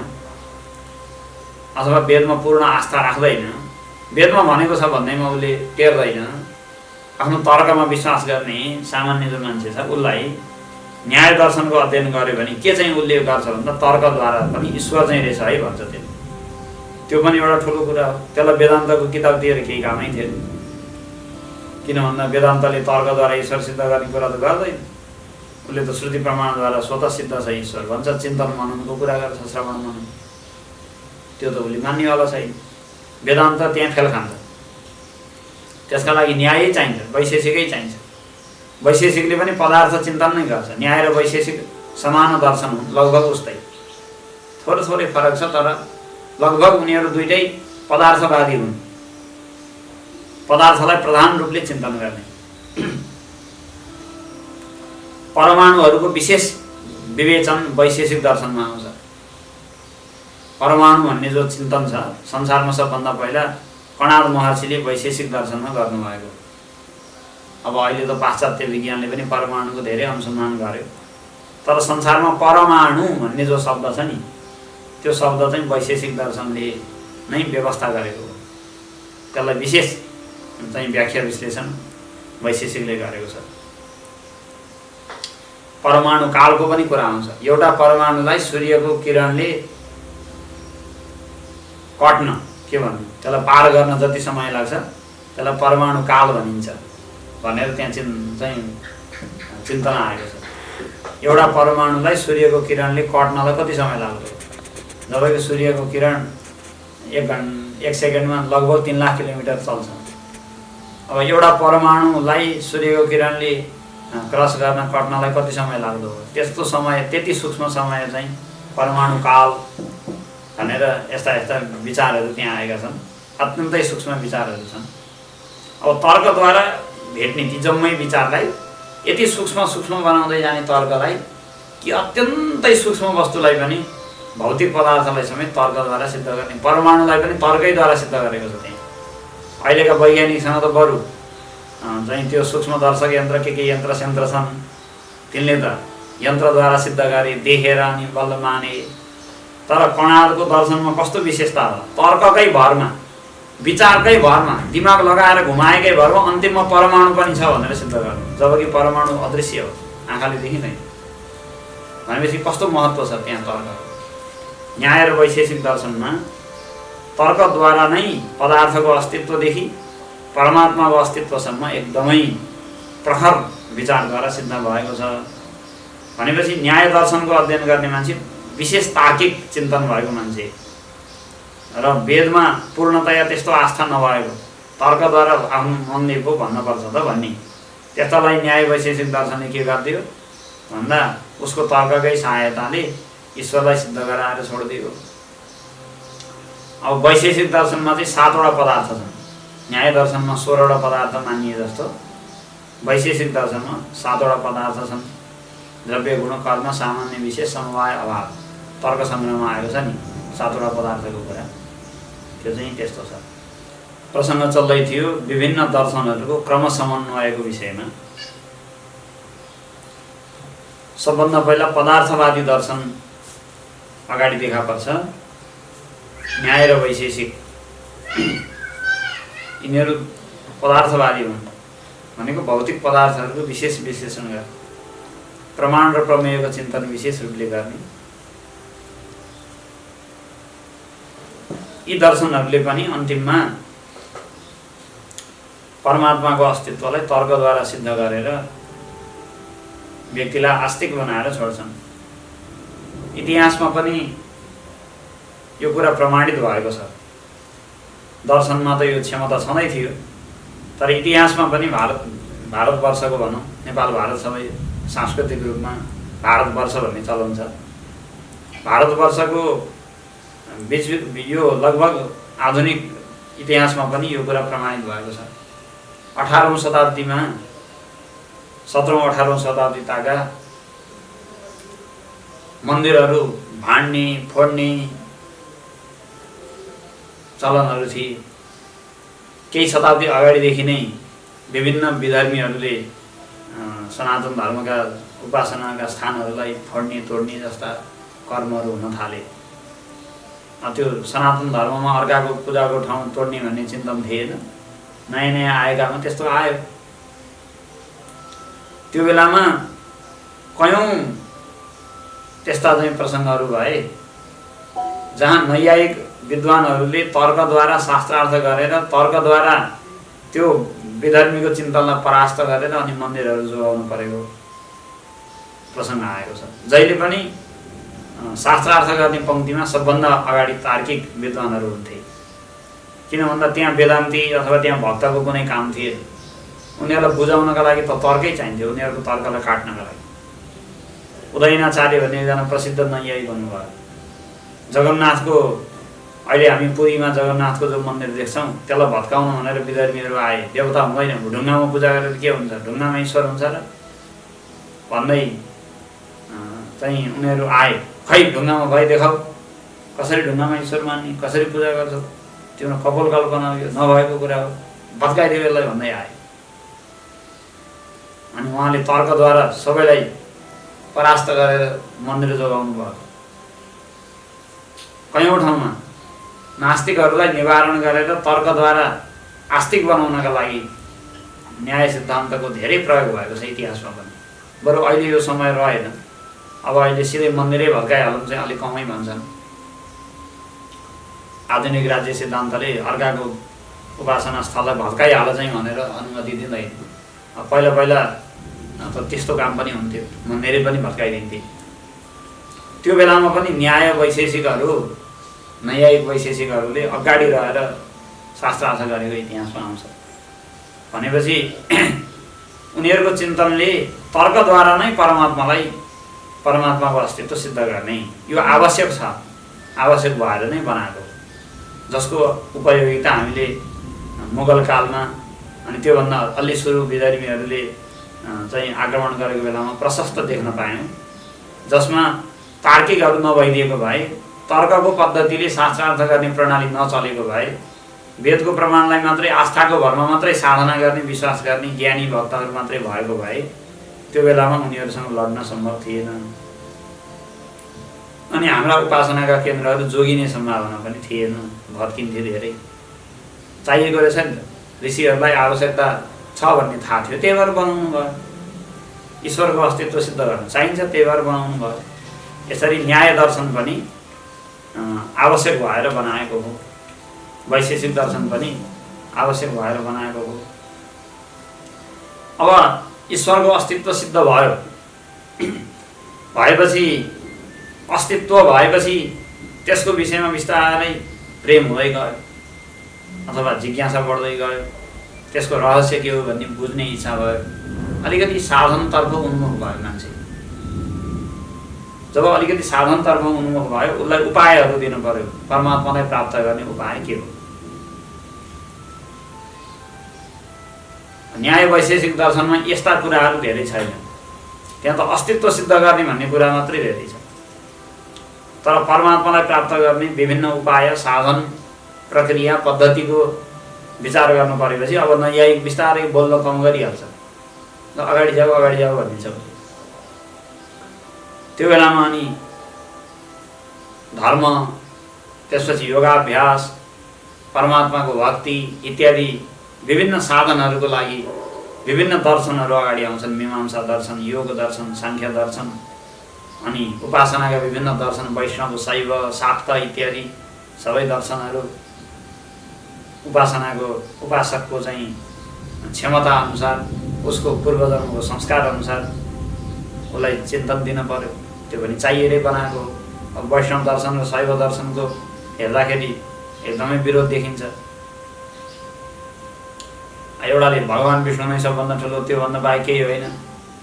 अथवा वेदमा पूर्ण आस्था राख्दैन, वेदमा भनेको छ भन्दैमा उसले टेर्दैन, आफ्नो तर्कमा विश्वास गर्ने सामान्य जो मान्छे छ उसलाई न्याय दर्शनको अध्ययन गर्यो भने के चाहिँ उसले गर्छ भन्दा तर्कद्वारा पनि ईश्वर चाहिँ रहेछ है भन्छ। त्यो पनि एउटा ठुलो कुरा हो। त्यसलाई वेदान्तको किताब दिएर केही कामै थिएन। किन भन्दा वेदान्तले तर्कद्वारा ईश्वर सिद्ध गर्ने कुरा त गर्दैन। उसले त श्रुति प्रमाणद्वारा स्वतः सिद्ध छ ईश्वर भन्छ। चिन्तन मननको कुरा गर्छ, श्रवण मनन, त्यो त उसले मान्नेवाला छैन। वेदान्त त्यहाँ फेल खान्छ। त्यसका लागि न्याय चाहिन्छ, वैशेषिकै चाहिन्छ। वैशेषिकले पनि पदार्थ चिन्तन नै गर्छ। न्याय र वैशेषिक समान दर्शन हुन्, लगभग उस्तै, थोरै थोरै फरक छ, तर लगभग उनीहरू दुइटै पदार्थवादी हुन्, पदार्थलाई प्रधान रूपले चिन्तन गर्ने। परमाणुहरूको विशेष विवेचन वैशेषिक दर्शनमा आउँछ। परमाणु भन्ने जो चिन्तन छ संसारमा सबभन्दा पहिला कणाद महर्षिले वैशेषिक दर्शनमा गर्नुभएको। अब अहिले त पाश्चात्य विज्ञानले पनि परमाणुको धेरै अनुसन्धान गर्यो, तर संसारमा परमाणु भन्ने जो शब्द छ नि, त्यो शब्द चाहिँ वैशेषिक दर्शनले नै व्यवस्था गरेको हो। त्यसलाई विशेष चाहिँ व्याख्या विश्लेषण वैशेषिकले गरेको छ। परमाणु कालको पनि कुरा आउँछ। एउटा परमाणुलाई सूर्यको किरणले कट्न, के भन्नु, त्यसलाई पार गर्न जति समय लाग्छ त्यसलाई परमाणु काल भनिन्छ भनेर त्यहाँ चाहिँ चिन्तन आएको छ। एउटा परमाणुलाई सूर्यको किरणले कट्नलाई कति समय लाग्छ? जबकि सूर्यको किरण एक सेकेन्डमा लगभग 3 लाख किलोमिटर चल्छ। अब एउटा परमाणुलाई सूर्यको किरणले क्रस गर्न कट्नलाई कति समय लाग्दो हो? त्यस्तो समय, त्यति सूक्ष्म समय चाहिँ परमाणु काल भनेर यस्ता यस्ता विचारहरू त्यहाँ आएका छन्। अत्यन्तै सूक्ष्म विचारहरू छन्। अब तर्कद्वारा भेट्ने ती जम्मै विचारलाई यति सूक्ष्म सूक्ष्म बनाउँदै जाने तर्कलाई कि अत्यन्तै सूक्ष्म वस्तुलाई पनि, भौतिक पदार्थलाई समेत तर्कद्वारा सिद्ध गर्ने, परमाणुलाई पनि तर्कैद्वारा सिद्ध गरेको छ। त्यहाँ अहिलेका वैज्ञानिकसँग त बरु चाहिँ त्यो सूक्ष्मदर्शक यन्त्र के यन्त्र सेन्त्र छन्, तिनले त यन्त्रद्वारा सिद्ध गरे, देखेर अनि बल्ल माने। तर कणादको दर्शनमा कस्तो विशेषता हो? तर्ककै भरमा, विचारकै भरमा, दिमाग लगाएर घुमाएकै भरमा अन्तिममा परमाणु पनि छ भनेर सिद्ध गर्नु, जबकि परमाणु अदृश्य हो, आँखाले देखिँदैन। भनेपछि कस्तो महत्त्व छ त्यहाँ तर्कको। न्याय र वैशेषिक दर्शनमा तर्कद्वारा नै पदार्थको अस्तित्वदेखि परमात्माको अस्तित्वसम्म एकदमै प्रखर विचारद्वारा सिद्ध भएको छ। भनेपछि न्याय दर्शनको अध्ययन गर्ने मान्छे विशेष तार्किक चिन्तन भएको मान्छे र वेदमा पूर्णतया त्यस्तो आस्था नभएको, तर्कद्वारा आफ्नो मनले पो भन्नुपर्छ त भन्ने, त्यस्तालाई न्याय वैशेषिक दर्शनले के गरिदियो भन्दा उसको तर्ककै सहायताले ईश्वरलाई सिद्ध गराएर छोडिदियो। अब वैशेषिक दर्शनमा चाहिँ 7वटा पदार्थ छन्। न्याय दर्शनमा 16वटा पदार्थ मानिए जस्तो वैशेषिक दर्शनमा 7वटा पदार्थ छन्। द्रव्य, गुण, कर्म, सामान्य, विशेष, समवाय, अभाव। तर्क सङ्ग्रहमा आएको छ नि 7वटा पदार्थको कुरा, त्यो चाहिँ त्यस्तो छ। प्रसङ्ग चल्दै थियो विभिन्न दर्शनहरूको क्रम समन्वयको विषयमा। सबभन्दा पहिला पदार्थवादी दर्शन अगाडि देखा पर्छ। न्याय र वैशेषिक यिनीहरू पदार्थवादी हुन्, भनेको भौतिक पदार्थहरूको विशेष विश्लेषण गर्ने, प्रमाण र प्रमेयको चिन्तन विशेष रूपले गर्ने। यी दर्शनहरूले पनि अन्तिममा परमात्माको अस्तित्वलाई तर्कद्वारा सिद्ध गरेर व्यक्तिलाई आस्तिक बनाएर छोड्छन्। इतिहासमा पनि यो कुरा प्रमाणित भएको छ। दर्शनमा त यो क्षमता छँदै थियो, तर इतिहासमा पनि भारतवर्षको भनौँ, नेपाल भारत सबै सांस्कृतिक रूपमा भारतवर्ष भन्ने चलन छ। भारतवर्षको बीच यो लगभग आधुनिक इतिहासमा पनि यो कुरा प्रमाणित भएको छ। 18औं शताब्दीमा 17औं 18औं शताब्दीताका मन्दिरहरू भाड्ने फोड्ने चलनहरू थिए। केही शताब्दी अगाडिदेखि नै विभिन्न विधर्मीहरूले सनातन धर्मका उपासनाका स्थानहरूलाई फोड्ने तोड्ने जस्ता कर्महरू हुन थाले। त्यो सनातन धर्ममा अर्काको पूजाको ठाउँ तोड्ने भन्ने चिन्तन थिएन। नयाँ नयाँ आएकामा त्यस्तो आयो। त्यो बेलामा कयौं त्यस्ता चाहिँ प्रसङ्गहरू भए जहाँ नैयायिक विद्वानहरूले तर्कद्वारा शास्त्रार्थ गरेर तर्कद्वारा त्यो विधर्मीको चिन्तनलाई परास्त गरेर अनि मन्दिरहरू जोगाउनु परेको प्रसङ्ग आएको छ। जहिले पनि शास्त्रार्थ गर्ने पङ्क्तिमा सबभन्दा अगाडि तार्किक विद्वानहरू हुन्थे, किन भन्दा त्यहाँ वेदान्ती अथवा त्यहाँ भक्तको कुनै काम थिएन। उनीहरूलाई बुझाउनका लागि त तर्कै चाहिन्थ्यो, उनीहरूको तर्कलाई काट्नका लागि। उदयनाचार्य भन्ने एकजना प्रसिद्ध नैयायिक हुनुभयो। जगन्नाथको अहिले हामी पुरीमा जगन्नाथको जो मन्दिर देख्छौँ त्यसलाई भत्काउन भनेर विधर्मीहरू आए। देवता हुँदैन, ढुङ्गामा पूजा गरेर के हुन्छ, ढुङ्गामा ईश्वर हुन्छ र भन्दै चाहिँ उनीहरू आए। खै ढुङ्गामा भइ देखाऊ, कसरी ढुङ्गामा ईश्वर मान्ने, कसरी पूजा गर्छौ, तिम्रो कपोल कल्पना यो नभएको कुरा हो, भत्काइदियो यसलाई भन्दै आए। अनि उहाँले तर्कद्वारा सबैलाई परास्त गरेर मन्दिर जोगाउनु भयो। कयौँ ठाउँमा नास्तिकहरूलाई निवारण गरेर तर्कद्वारा आस्तिक बनाउनका लागि न्याय सिद्धान्तको धेरै प्रयोग भएको छ इतिहासमा पनि। बरु अहिले यो समय रहेन, अब अहिले सिधै मन्दिरै भत्काइहालौँ चाहिँ अलिक कमै भन्छन्। आधुनिक राज्य सिद्धान्तले अर्काको उपासना स्थललाई भत्काइहाल चाहिँ भनेर अनुमति दिँदैन। पहिला पहिला त त्यस्तो काम पनि हुन्थ्यो, मन्दिरै पनि भत्काइदिन्थे। त्यो बेलामा पनि न्याय वैशेषिकहरू, नैयायिक वैशेषिकहरूले अगाडि रहेर शास्त्रार्थ गरेको इतिहासमा आउँछ। भनेपछि उनीहरूको चिन्तनले तर्कद्वारा नै परमात्माको अस्तित्व सिद्ध गर्ने यो आवश्यक छ, आवश्यक भएर नै बनाएको, जसको उपयोगिता हामीले मुगल कालमा अनि त्योभन्दा अलि सुरु विधर्मीहरूले चाहिँ आक्रमण गरेको बेलामा प्रशस्त देख्न पायौँ। जसमा तार्किकहरू नभइदिएको भए, तर्कको पद्धतिले शास्त्रार्थ गर्ने प्रणाली नचलेको भए, वेदको प्रमाणलाई मात्रै आस्थाको भरमा मात्रै साधना गर्ने, विश्वास गर्ने ज्ञानी भक्तहरू मात्रै भएको भए त्यो बेलामा उनीहरूसँग लड्न सम्भव थिएन। अनि हाम्रा उपासनाका केन्द्रहरू जोगिने सम्भावना पनि थिएन, भत्किन्थे धेरै। चाहिएको रहेछ नि त, ऋषिहरूलाई आवश्यकता छ भन्ने थाहा थियो, त्यही भएर बनाउनु भयो। ईश्वरको अस्तित्व सिद्ध गर्न चाहिन्छ, त्यही भएर बनाउनु भयो। यसरी न्याय दर्शन पनि आवश्यक भएर बनाएको हो, वैशेषिक दर्शन पनि आवश्यक भएर बनाएको हो। अब ईश्वरको अस्तित्व सिद्ध भयो, भएपछि अस्तित्व भएपछि त्यसको विषयमा बिस्तारै प्रेम हुँदै गयो अथवा जिज्ञासा बढ्दै गयो, त्यसको रहस्य के हो भन्ने बुझ्ने इच्छा भयो। अलिकति साधनतर्फ उन्मुख भयो मान्छे। जब अलिकति साधनतर्फ उन्मुख भयो, उसलाई उपायहरू दिनु पर्यो, परमात्मालाई प्राप्त गर्ने उपाय के हो। न्याय वैशेषिक दर्शनमा यस्ता कुराहरू धेरै छैनन्, त्यहाँ त अस्तित्व सिद्ध गर्ने भन्ने कुरा मात्रै धेरै छ। तर परमात्मालाई प्राप्त गर्ने विभिन्न उपाय, साधन, प्रक्रिया, पद्धतिको विचार गर्नु परेपछि अब नैयायिक बिस्तारै बोल्न कम गरिहाल्छ, अगाडि जाऊ भनिन्छ। त्यो बेलामा अनि धर्म, त्यसपछि योगाभ्यास, परमात्माको भक्ति इत्यादि विभिन्न साधनहरूको लागि विभिन्न दर्शनहरू अगाडि आउँछन्। मीमांसा दर्शन, योग दर्शन, साङ्ख्य दर्शन, अनि उपासनाका विभिन्न दर्शन, वैष्णव, शैव, शाक्त इत्यादि सबै दर्शनहरू उपासनाको उपासकको चाहिँ क्षमता अनुसार, उसको पूर्वजन्मको संस्कार अनुसार उसलाई चिन्तन दिन पर्यो। त्यो पनि चाहिएरै बनाएको। अब वैष्णव दर्शन र शैव दर्शनको हेर्दाखेरि एकदमै विरोध देखिन्छ। एउटाले भगवान् विष्णु नै सबभन्दा ठुलो, त्योभन्दा बाहेक केही होइन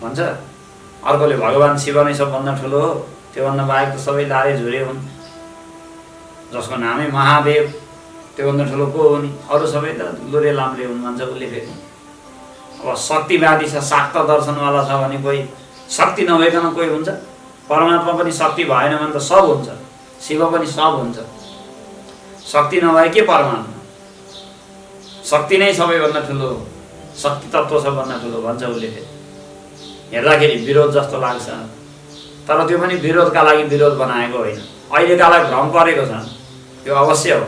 भन्छ। अर्कोले भगवान् शिव नै सबभन्दा ठुलो हो, त्योभन्दा बाहेक त सबै लारे झुरे हुन्। जसको नामै महादेव, त्योभन्दा ठुलो को हो नि, अरू सबै त लुरे लाम्रे हुन् भन्छ उसले। फेरि अब शक्तिवादी छ, शाक्त दर्शनवाला छ भने कोही शक्ति नभइकन कोही हुन्छ। परमात्मा पनि शक्ति भएन भने त सब हुन्छ, शिव पनि सब हुन्छ। शक्ति नभए के परमात्मा, शक्ति नै सबैभन्दा ठुलो, शक्ति तत्त्व सबभन्दा ठुलो भन्छ उसले। हेर्दाखेरि विरोध जस्तो लाग्छ, तर त्यो पनि विरोधका लागि विरोध बनाएको होइन, अहिलेकालाई भ्रम परेको छ। त्यो अवश्य हो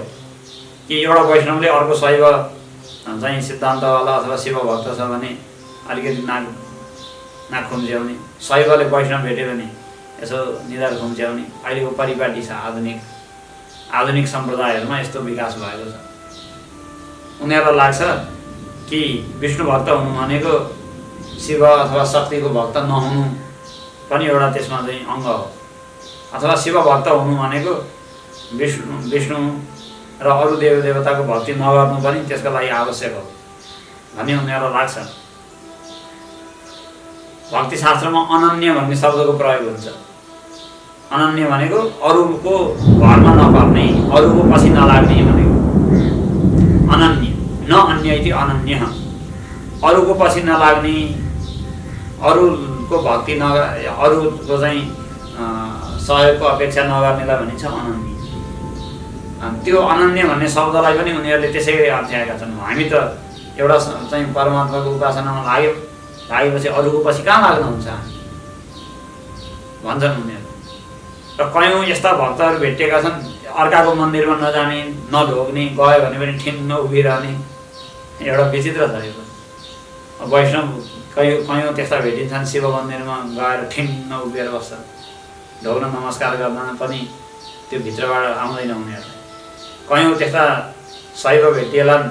कि एउटा वैष्णवले अर्को शैव चाहिँ सिद्धान्तवाला अथवा शिव भक्त छ भने अलिकति नाक खुम्च्याउने, शैवले वैष्णव भेट्यो भने यसो निधार खुम्च्याउने अहिलेको परिपाटी छ आधुनिक सम्प्रदायहरूमा यस्तो विकास भएको छ। उनीहरूलाई लाग्छ कि विष्णु भक्त हुनु भनेको शिव अथवा शक्तिको भक्त नहुनु पनि एउटा त्यसमा चाहिँ अङ्ग हो, अथवा शिव भक्त हुनु भनेको विष्णु र अरू देवदेवताको भक्ति नगर्नु पनि त्यसका लागि आवश्यक हो भन्ने उनीहरूलाई लाग्छ। भक्तिशास्त्रमा अनन्य भन्ने शब्दको प्रयोग हुन्छ। अनन्य भनेको अरूको भरमा नपर्ने, अरूको पछि नलाग्ने भनेको अनन्य। न अन्य इति अनन्य, अरूको पछि नलाग्ने, अरूको भक्ति अरूको चाहिँ सहयोगको अपेक्षा नगर्नेलाई भनिन्छ अनन्य। त्यो अनन्य भन्ने शब्दलाई पनि उनीहरूले त्यसै गरी अर्थ्याएका छन्। हामी त एउटा चाहिँ परमात्माको उपासनामा लागेपछि अरूको पछि कहाँ लाग्न हुन्छ भन्छन् उनीहरू। र कयौँ यस्ता भक्तहरू भेटिएका छन्, अर्काको मन्दिरमा नजाने, नढोग्ने, गयो भने पनि ठिन्न उभिरहने। एउटा विचित्र छ यो। वैष्णव कयौँ त्यस्ता भेटिन्छन्, शिव मन्दिरमा गएर ठिन्न उभिएर बस्छन्, ढोग्न नमस्कार गर्दा पनि त्यो भित्रबाट आउँदैन उनीहरूलाई। कयौँ त्यस्ता शैव भेटिएलान्,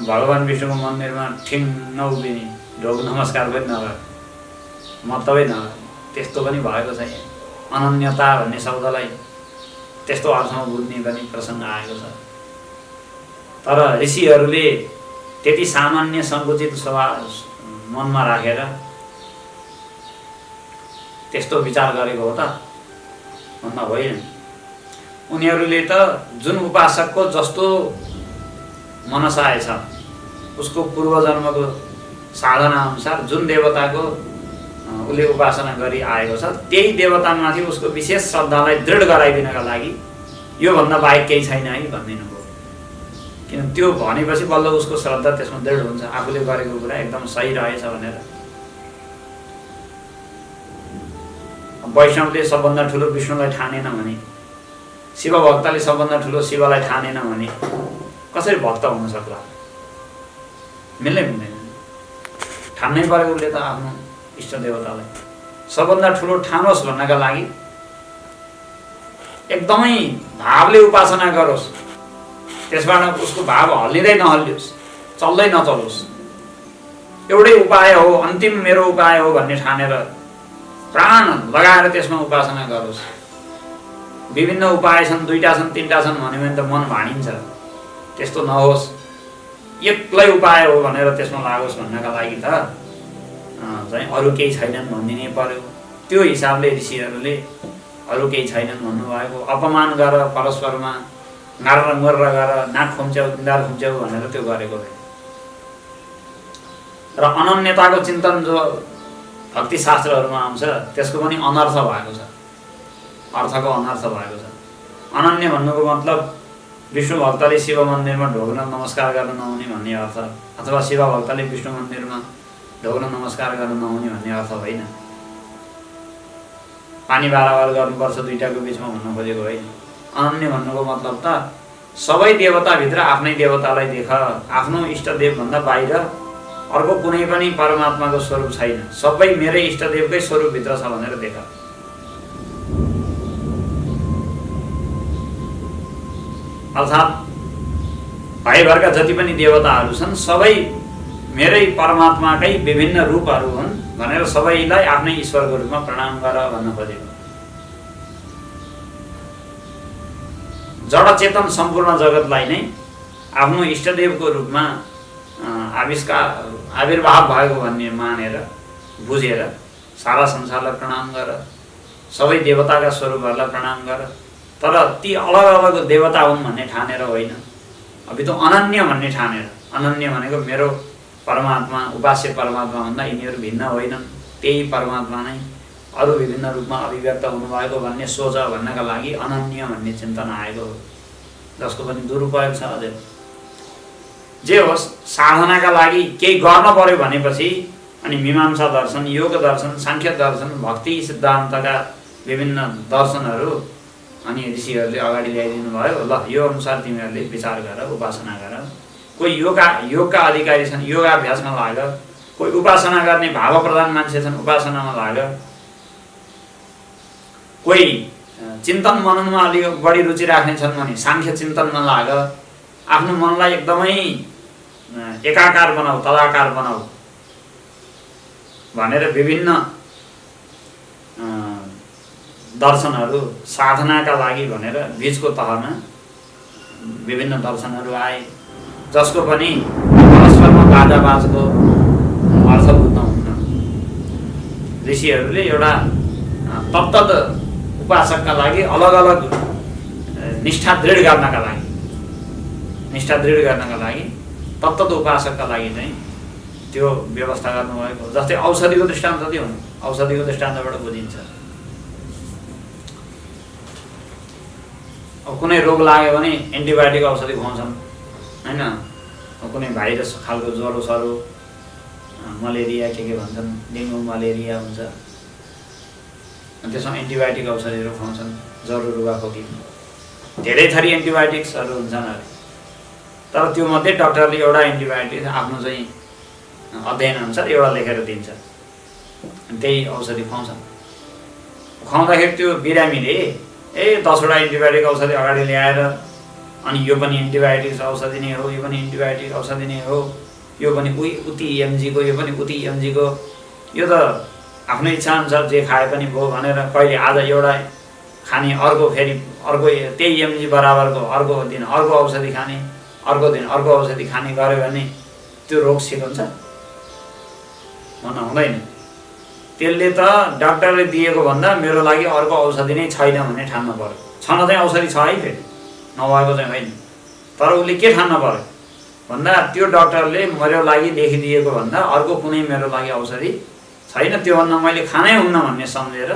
भगवान् विष्णुको मन्दिरमा ठिन्न उभिने, ढोग नमस्कार पनि नगर, मतलबै नगर। त्यस्तो पनि भएको छ। अनन्यता भन्ने शब्दलाई त्यस्तो अर्थमा बुझ्ने पनि प्रसङ्ग आएको छ। तर ऋषिहरूले त्यति सामान्य सङ्कुचित स्वभाव मनमा राखेर त्यस्तो विचार गरेको हो त भन्दा होइन। उनीहरूले त जुन उपासकको जस्तो मनसाय छ, उसको पूर्वजन्मको साधना अनुसार जुन देवताको उसले उपासना गरी आएको छ, त्यही देवतामाथि उसको विशेष श्रद्धालाई दृढ गराइदिनका लागि योभन्दा बाहेक केही छैन है भनिदिनु भयो। किन त्यो भनेपछि बल्ल उसको श्रद्धा त्यसमा दृढ हुन्छ, आफूले गरेको कुरा एकदम सही रहेछ भनेर। वैष्णवले सबभन्दा ठुलो विष्णुलाई ठानेन भने, शिव भक्तले सबभन्दा ठुलो शिवलाई ठानेन भने कसरी भक्त हुन सक्ला? मिल्दै मिल्दैन। ठान्नै पऱ्यो उसले त आफ्नो इष्ट देवतालाई सबभन्दा ठुलो ठानोस् भन्नका लागि एकदमै भावले उपासना गरोस्, त्यसबाट उसको भाव हल्लिँदै नहल्लियोस्, चल्दै नचलोस्। एउटै उपाय हो, अन्तिम मेरो उपाय हो भन्ने ठानेर प्राण लगाएर त्यसमा उपासना गरोस्। विभिन्न उपाय छन्, 2टा छन्, 3टा छन् भन्यो भने त मन भाँडिन्छ। त्यस्तो नहोस्, एक्लै उपाय हो भनेर त्यसमा लागोस् भन्नका लागि त चाहिँ अरू केही छैनन् भनिदिनै पर्यो। त्यो हिसाबले ऋषिहरूले अरू केही छैनन् भन्नुभएको। अपमान गर परस्परमा, गार मर गर, नाक खुम्च्याउ निधार खुम्च्याउ भनेर त्यो गरेको होइन। र अनन्यताको चिन्तन जो भक्तिशास्त्रहरूमा आउँछ त्यसको पनि अनर्थ भएको छ, अर्थको अनर्थ भएको छ। अनन्य भन्नुको मतलब विष्णु भक्तले शिव मन्दिरमा ढोग्न नमस्कार गर्न नहुने भन्ने अर्थ, अथवा शिव भक्तले विष्णु मन्दिरमा ढोग्न नमस्कार गर्न नहुने भन्ने अर्थ होइन। पानी बाराबार गर्नुपर्छ 2टाको बिचमा भन्न खोजेको होइन। अनन्य भन्नुको मतलब त सबै देवताभित्र आफ्नै देवतालाई देख, आफ्नो इष्टदेवभन्दा बाहिर अर्को कुनै पनि परमात्माको स्वरूप छैन, सबै मेरै इष्टदेवकै स्वरूपभित्र छ भनेर देख। अर्थात् भाइभरका जति पनि देवताहरू छन् सबै मेरै परमात्माकै विभिन्न रूपहरू हुन् भनेर सबैलाई आफ्नै ईश्वरको रूपमा प्रणाम गर भन्न खोजेको। जड चेतन सम्पूर्ण जगतलाई नै आफ्नो इष्टदेवको रूपमा आविर्भाव भएको भन्ने मानेर बुझेर सारा संसारलाई प्रणाम गर, सबै देवताका स्वरूपहरूलाई प्रणाम गर। तर ती अलग अलग देवता हुन् भन्ने ठानेर होइन, अभी त अनन्य भन्ने ठानेर। अनन्य भनेको मेरो परमात्मा, उपास्य परमात्मा भन्दा यिनीहरू भिन्न होइनन्, त्यही परमात्मा नै अरू विभिन्न रूपमा अभिव्यक्त हुनुभएको भन्ने सोच भन्नका लागि अनन्य भन्ने चिन्तना आएको हो, जसको पनि दुरुपयोग छ अझै। जे होस्, साधनाका लागि केही गर्न पर्यो भनेपछि अनि मीमांसा दर्शन, योग दर्शन, साङ्ख्य दर्शन, भक्ति सिद्धान्तका विभिन्न दर्शनहरू अनि ऋषिहरूले अगाडि ल्याइदिनु भयो। ल यो अनुसार तिमीहरूले विचार गर, उपासना गर। कोही योगका अधिकारी छन्, योगाभ्यासमा लाग। कोही उपासना गर्ने भाव प्रधान मान्छे छन्, उपासनामा लाग। कोही चिन्तन मननमा अलि बढी रुचि राख्ने छन् भने सांख्य चिन्तन नलाग, आफ्नो मनलाई एकदमै एकाकार बनाऊ, तदाकार बनाऊ भनेर विभिन्न दर्शनहरू साधनाका लागि भनेर बीचको तहमा विभिन्न दर्शनहरू आए, जसको पनि परस्परमा बाजाबाजको अर्थ बुझ्न हुन्न। ऋषिहरूले एउटा तत्तद उपासकका लागि अलग अलग निष्ठा दृढ गर्नका लागि तत्तद उपासकका लागि चाहिँ त्यो व्यवस्था गर्नुभएको। जस्तै औषधिको दृष्टान्त दियो, औषधिको दृष्टान्तबाट बुझिन्छ। अब कुनै रोग लाग्यो भने एन्टिबायोटिक औषधि खुवाउँछन् हैन, कुनै भाइरस खालको ज्वरो सरो, मलेरिया के भन्छन्, डेङ्गु मलेरिया हुन्छ, त्यसमा एन्टिबायोटिक औषधिहरू खुवाउँछन्। ज्वरो रुगाखोकी धेरै थरी एन्टिबायोटिक्सहरू हुन्छन् अरे, तर त्यो मध्ये डाक्टरले एउटा एन्टिबायोटिक आफ्नो चाहिँ अध्ययन अनुसार एउटा लेखेर दिन्छ, त्यही औषधि खुवाउँछन्। खुवाउँदाखेरि त्यो बिरामीले 10वटा एन्टिबायोटिक औषधि अगाडि ल्याएर अनि यो पनि एन्टिबायोटिक्स औषधि नै हो, यो पनि एन्टिबायोटिक औषधि नै हो, यो पनि उति एमजीको, यो पनि उति एमजीको, यो त आफ्नो इच्छाअनुसार जे खाए पनि भयो भनेर कहिले आज एउटा खाने, अर्को फेरि अर्को त्यही एमजी बराबरको अर्को दिन अर्को औषधि खाने, अर्को दिन अर्को औषधि खाने गर्यो भने त्यो रोग ठिक हुन्छ? भन्न हुँदैन। त्यसले त डाक्टरले दिएको भन्दा मेरो लागि अर्को औषधि नै छैन भन्ने ठान्न पर्यो। छन चाहिँ औषधि छ है, फेरि नभएको चाहिँ होइन, तर उसले के ठान्न पर्यो भन्दा त्यो डाक्टरले मेरो लागि लेखिदिएको भन्दा अर्को कुनै मेरो लागि औषधि छैन, त्योभन्दा मैले खानै हुन्न भन्ने सम्झेर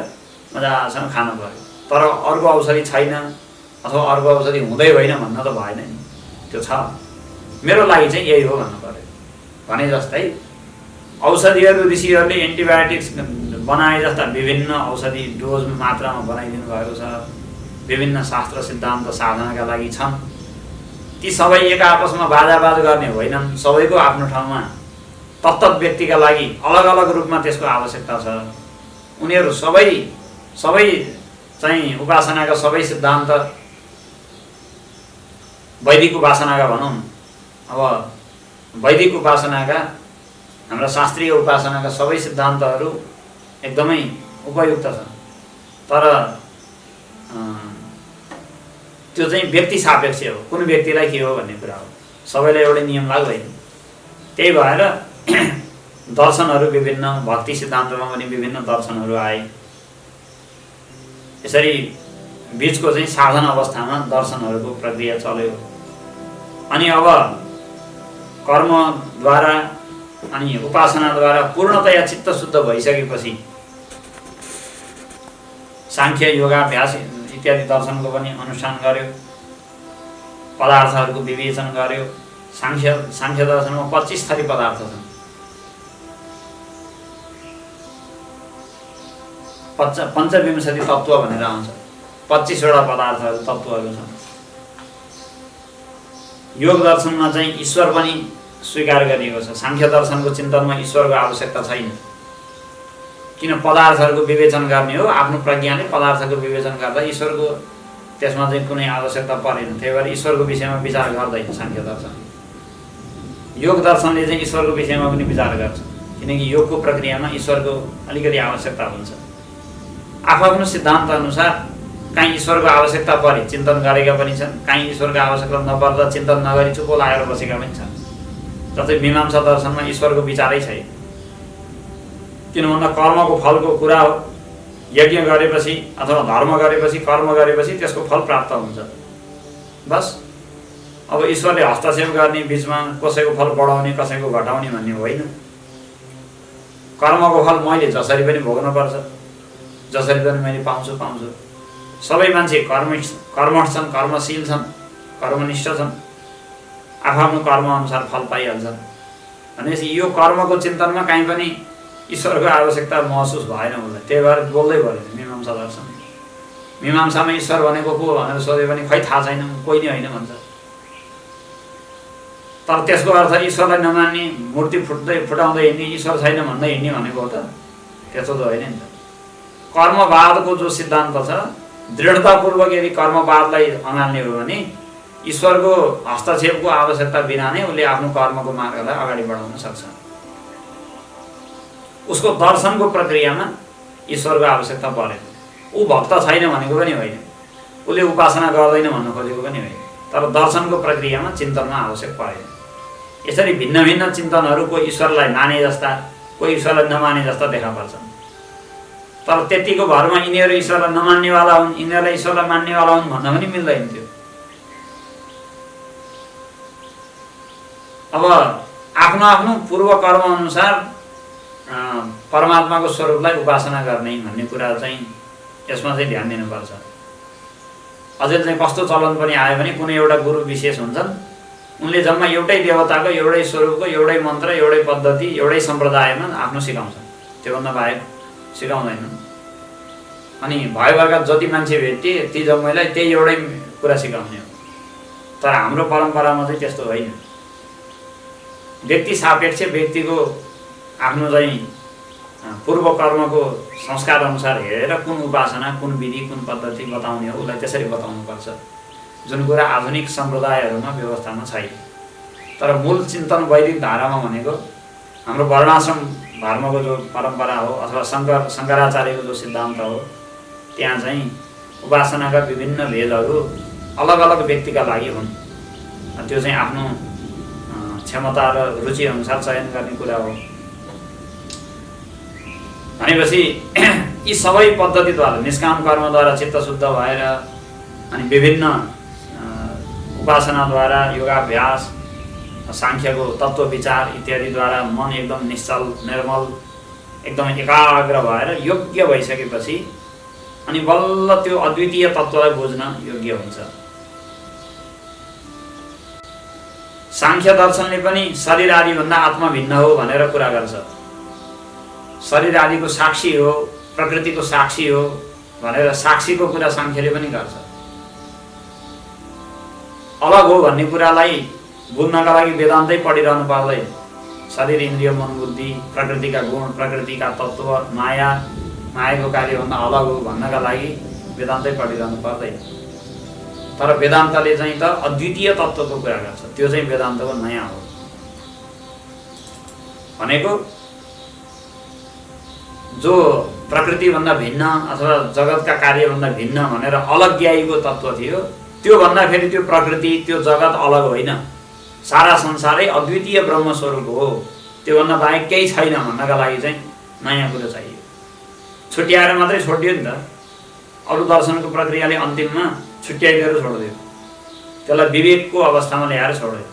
मजासँग खानु पर्यो। तर अर्को औषधि छैन अथवा अर्को औषधि हुँदै होइन भन्न त भएन नि, त्यो छ, मेरो लागि चाहिँ यही हो भन्नु पर्यो। भने जस्तै औषधिहरू ऋषिहरूले एन्टिबायोटिक्स बनाए जस्ता विभिन्न औषधि डोज मात्रामा बनाइदिनु भएको छ, विभिन्न शास्त्र सिद्धान्त साधनाका लागि छन्। ती सबै एक आपसमा बाजाबाज गर्ने होइनन्, सबैको आफ्नो ठाउँमा तत्तत व्यक्तिका लागि अलग अलग रूपमा त्यसको आवश्यकता छ। उनीहरू सबै चाहिँ उपासनाका सबै सिद्धान्त वैदिक उपासनाका भनौँ, अब वैदिक उपासनाका हाम्रा शास्त्रीय उपासनाका सबै सिद्धान्तहरू एकदमै उपयुक्त छन्, तर त्यो चाहिँ व्यक्ति सापेक्ष हो, कुन व्यक्तिलाई के हो भन्ने कुरा हो, सबैलाई एउटै नियम लाग्दैन। त्यही भएर दर्शनहरू विभिन्न, भक्ति सिद्धान्तमा पनि विभिन्न दर्शनहरू आए। यसरी बीचको चाहिँ साधना अवस्थामा दर्शनहरूको प्रक्रिया चल्यो। अनि अब कर्मद्वारा अनि उपासनाद्वारा पूर्णतया चित्त शुद्ध भइसकेपछि सांख्य योगाभ्यास इत्यादि दर्शनको पनि अनुष्ठान गर्यो, पदार्थहरूको विवेचन गर्यो। सांख्य दर्शनमा 25 थरी पदार्थ छन्। 25 तत्त्व भनेर आउँछ, 25वटा पदार्थहरू तत्त्वहरू छन्। योग दर्शनमा चाहिँ ईश्वर पनि स्वीकार गरिएको छ। सांख्य दर्शनको चिन्तनमा ईश्वरको आवश्यकता छैन, किन पदार्थहरूको विवेचन गर्ने हो, आफ्नो प्रज्ञाले पदार्थको विवेचन गर्दा ईश्वरको त्यसमा चाहिँ कुनै आवश्यकता परेन। त्यही भएर ईश्वरको विषयमा विचार गर्दैन सांख्य दर्शन। योग दर्शनले चाहिँ ईश्वरको विषयमा पनि विचार गर्छ, किनकि योगको प्रक्रियामा ईश्वरको अलिकति आवश्यकता हुन्छ। आफ्नो सिद्धान्त अनुसार कहीँ ईश्वरको आवश्यकता परे चिन्तन गरेका पनि छन्, कहीँ ईश्वरको आवश्यकता नपर्दा चिन्तन नगरी चुप लागेर बसेका पनि छन्। जस्तै मीमांसा दर्शनमा ईश्वरको विचारै छैन, किन भन्दा कर्मको फलको कुरा हो। यज्ञ गरेपछि अथवा धर्म गरेपछि, कर्म गरेपछि त्यसको फल प्राप्त हुन्छ, बस। अब ईश्वरले हस्तक्षेप गर्ने, बिचमा कसैको फल बढाउने कसैको घटाउने भन्ने होइन। कर्मको फल मैले जसरी पनि भोग्नुपर्छ, जसरी पनि मैले पाउँछु। सबै मान्छे कर्मठ छन्, कर्मशील छन्, कर्मनिष्ठ छन्, आफ्नो कर्म अनुसार फल पाइहाल्छन्। भनेपछि यो कर्मको चिन्तनमा कहीँ पनि ईश्वरको आवश्यकता महसुस भएन उसलाई। त्यही भएर बोल्दै पऱ्यो मीमांसा दर्शन। मीमांसामा ईश्वर भनेको को भनेर सोधे पनि खै थाहा छैन, कोही नै होइन भन्छ। तर त्यसको अर्थ ईश्वरलाई नमान्ने, मूर्ति फुटाउँदै हिँड्ने, ईश्वर छैन भन्दै हिँड्ने भनेको हो त? त्यस्तो त होइन नि त। कर्मवादको जो सिद्धान्त छ दृढतापूर्वक यदि कर्मवादलाई अँगाल्ने हो भने ईश्वरको हस्तक्षेपको आवश्यकता बिना नै उसले आफ्नो कर्मको मार्गलाई अगाडि बढाउन सक्छ। उसको दर्शनको प्रक्रियामा ईश्वरको आवश्यकता परेन। ऊ भक्त छैन भनेको पनि होइन, उसले उपासना गर्दैन भन्न खोजेको पनि होइन, तर दर्शनको प्रक्रियामा चिन्तनमा आवश्यक परेन। यसरी भिन्न भिन्न चिन्तनहरू कोही ईश्वरलाई माने जस्ता, कोही ईश्वरलाई नमाने जस्ता देखा पर्छन्। तर त्यतिको भरमा यिनीहरू ईश्वरलाई नमान्नेवाला हुन्, यिनीहरूलाई ईश्वरलाई मान्नेवाला हुन् भन्न पनि मिल्दैन थियो। अब आफ्नो आफ्नो पूर्व कर्म अनुसार परमात्माको स्वरूपलाई उपासना गर्ने भन्ने कुरा चाहिँ यसमा चाहिँ ध्यान दिनुपर्छ। अझै चाहिँ कस्तो चलन पनि आयो भने कुनै एउटा गुरु विशेष हुन्छन्, उनले जम्मा एउटै देवताको, एउटै स्वरूपको, एउटै मन्त्र, एउटै पद्धति, एउटै सम्प्रदायमा आफ्नो सिकाउँछन्, त्योभन्दा बाहेक सिकाउँदैनन्। अनि भयो भएका जति मान्छे भेटे ती जम्मैलाई त्यही एउटै कुरा सिकाउने हो। तर हाम्रो परम्परामा चाहिँ त्यस्तो होइन। व्यक्ति सापेक्ष व्यक्तिको आफ्नो चाहिँ पूर्व कर्मको संस्कार अनुसार हेरेर कुन उपासना, कुन विधि, कुन पद्धति बताउने हो उसलाई त्यसरी बताउनुपर्छ, जुन कुरा आधुनिक सम्प्रदायहरूमा व्यवस्थामा छैन। तर मूल चिन्तन वैदिक धारामा भनेको हाम्रो वर्णाश्रम धर्मको जो परम्परा हो अथवा शङ्कराचार्यको जो सिद्धान्त हो, त्यहाँ चाहिँ उपासनाका विभिन्न भेदहरू अलग अलग व्यक्तिका लागि हुन्। त्यो चाहिँ आफ्नो क्षमता र रुचि अनुसार चयन गर्ने कुरा हो। भनेपछि यी सबै पद्धतिद्वारा, निष्काम कर्मद्वारा चित्त शुद्ध भएर अनि विभिन्न उपासनाद्वारा, योगाभ्यास, सांख्यको तत्त्व विचार इत्यादिद्वारा मन एकदम निश्चल, निर्मल, एकदम एकाग्र भएर योग्य भइसकेपछि अनि बल्ल त्यो अद्वितीय तत्त्वलाई बुझ्न योग्य हुन्छ। सांख्य दर्शनले पनि शरीर आदिभन्दा आत्मा भिन्न हो भनेर कुरा गर्छ। शरीर आदिको साक्षी हो, प्रकृतिको साक्षी हो भनेर साक्षीको कुरा सांख्यले पनि गर्छ। अलग हो भन्ने कुरालाई बुझ्नका लागि वेदान्तै पढिरहनु पर्दैन। शरीर, इन्द्रिय, मन, बुद्धि, प्रकृतिका गुण, प्रकृतिका तत्त्व, माया, मायाको कार्यभन्दा अलग हो भन्नका लागि वेदान्तै पढिरहनु पर्दैन। तर वेदान्तले चाहिँ त अद्वितीय तत्त्वको कुरा गर्छ, त्यो चाहिँ वेदान्तको नयाँ हो। भनेको जो प्रकृतिभन्दा भिन्न अथवा जगतका कार्यभन्दा भिन्न भनेर अलग ज्ञाएको तत्त्व थियो, त्यो भन्दा फेरि त्यो प्रकृति, त्यो जगत अलग होइन, सारा संसारै अद्वितीय ब्रह्म स्वरूप हो, त्योभन्दा बाहेक केही छैन भन्नका लागि चाहिँ नयाँ कुरो चाहियो। छुट्याएर मात्रै छोडियो नि त। अरू दर्शनको प्रक्रियाले अन्तिममा छुट्याइदिएर छोडिदियो, त्यसलाई विवेकको अवस्थामा ल्याएर छोड्यो,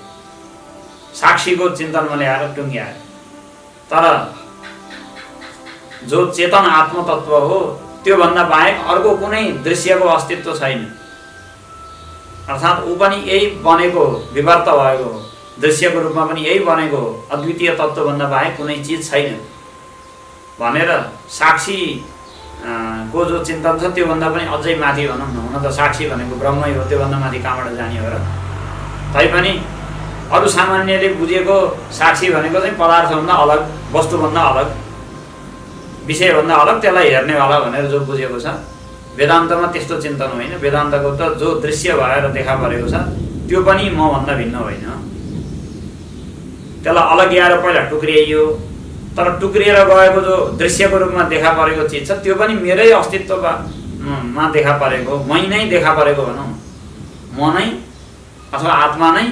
साक्षीको चिन्तनमा ल्याएर टुङ्ग्यायो। तर जो चेतन आत्मतत्व हो त्योभन्दा बाहेक अर्को कुनै दृश्यको अस्तित्व छैन। अर्थात् ऊ पनि यही बनेको हो, विवर्त भएको हो, दृश्यको रूपमा पनि यही बनेको हो, अद्वितीय तत्त्वभन्दा बाहेक कुनै चिज छैन भनेर साक्षी को जो चिन्तन छ त्योभन्दा पनि अझै माथि भनौँ न। हुन त साक्षी भनेको ब्रह्मै हो, त्योभन्दा माथि कहाँबाट जाने हो र? तैपनि अरू सामान्यले बुझेको साक्षी भनेको चाहिँ पदार्थभन्दा अलग, वस्तुभन्दा अलग, विषयभन्दा अलग, त्यसलाई हेर्नेवाला भनेर जो बुझेको छ। वेदान्तमा त्यस्तो चिन्तन होइन। वेदान्तको त जो दृश्य भएर देखा परेको छ त्यो पनि म भन्दा भिन्न होइन, त्यसलाई अलग ल्याएर पहिला टुक्रियाइयो। तर टुक्रिएर गएको जो दृश्यको रूपमा देखा परेको चिज छ त्यो पनि मेरै अस्तित्वमा देखा परेको, मै नै देखा परेको भनौँ, म नै अथवा आत्मा नै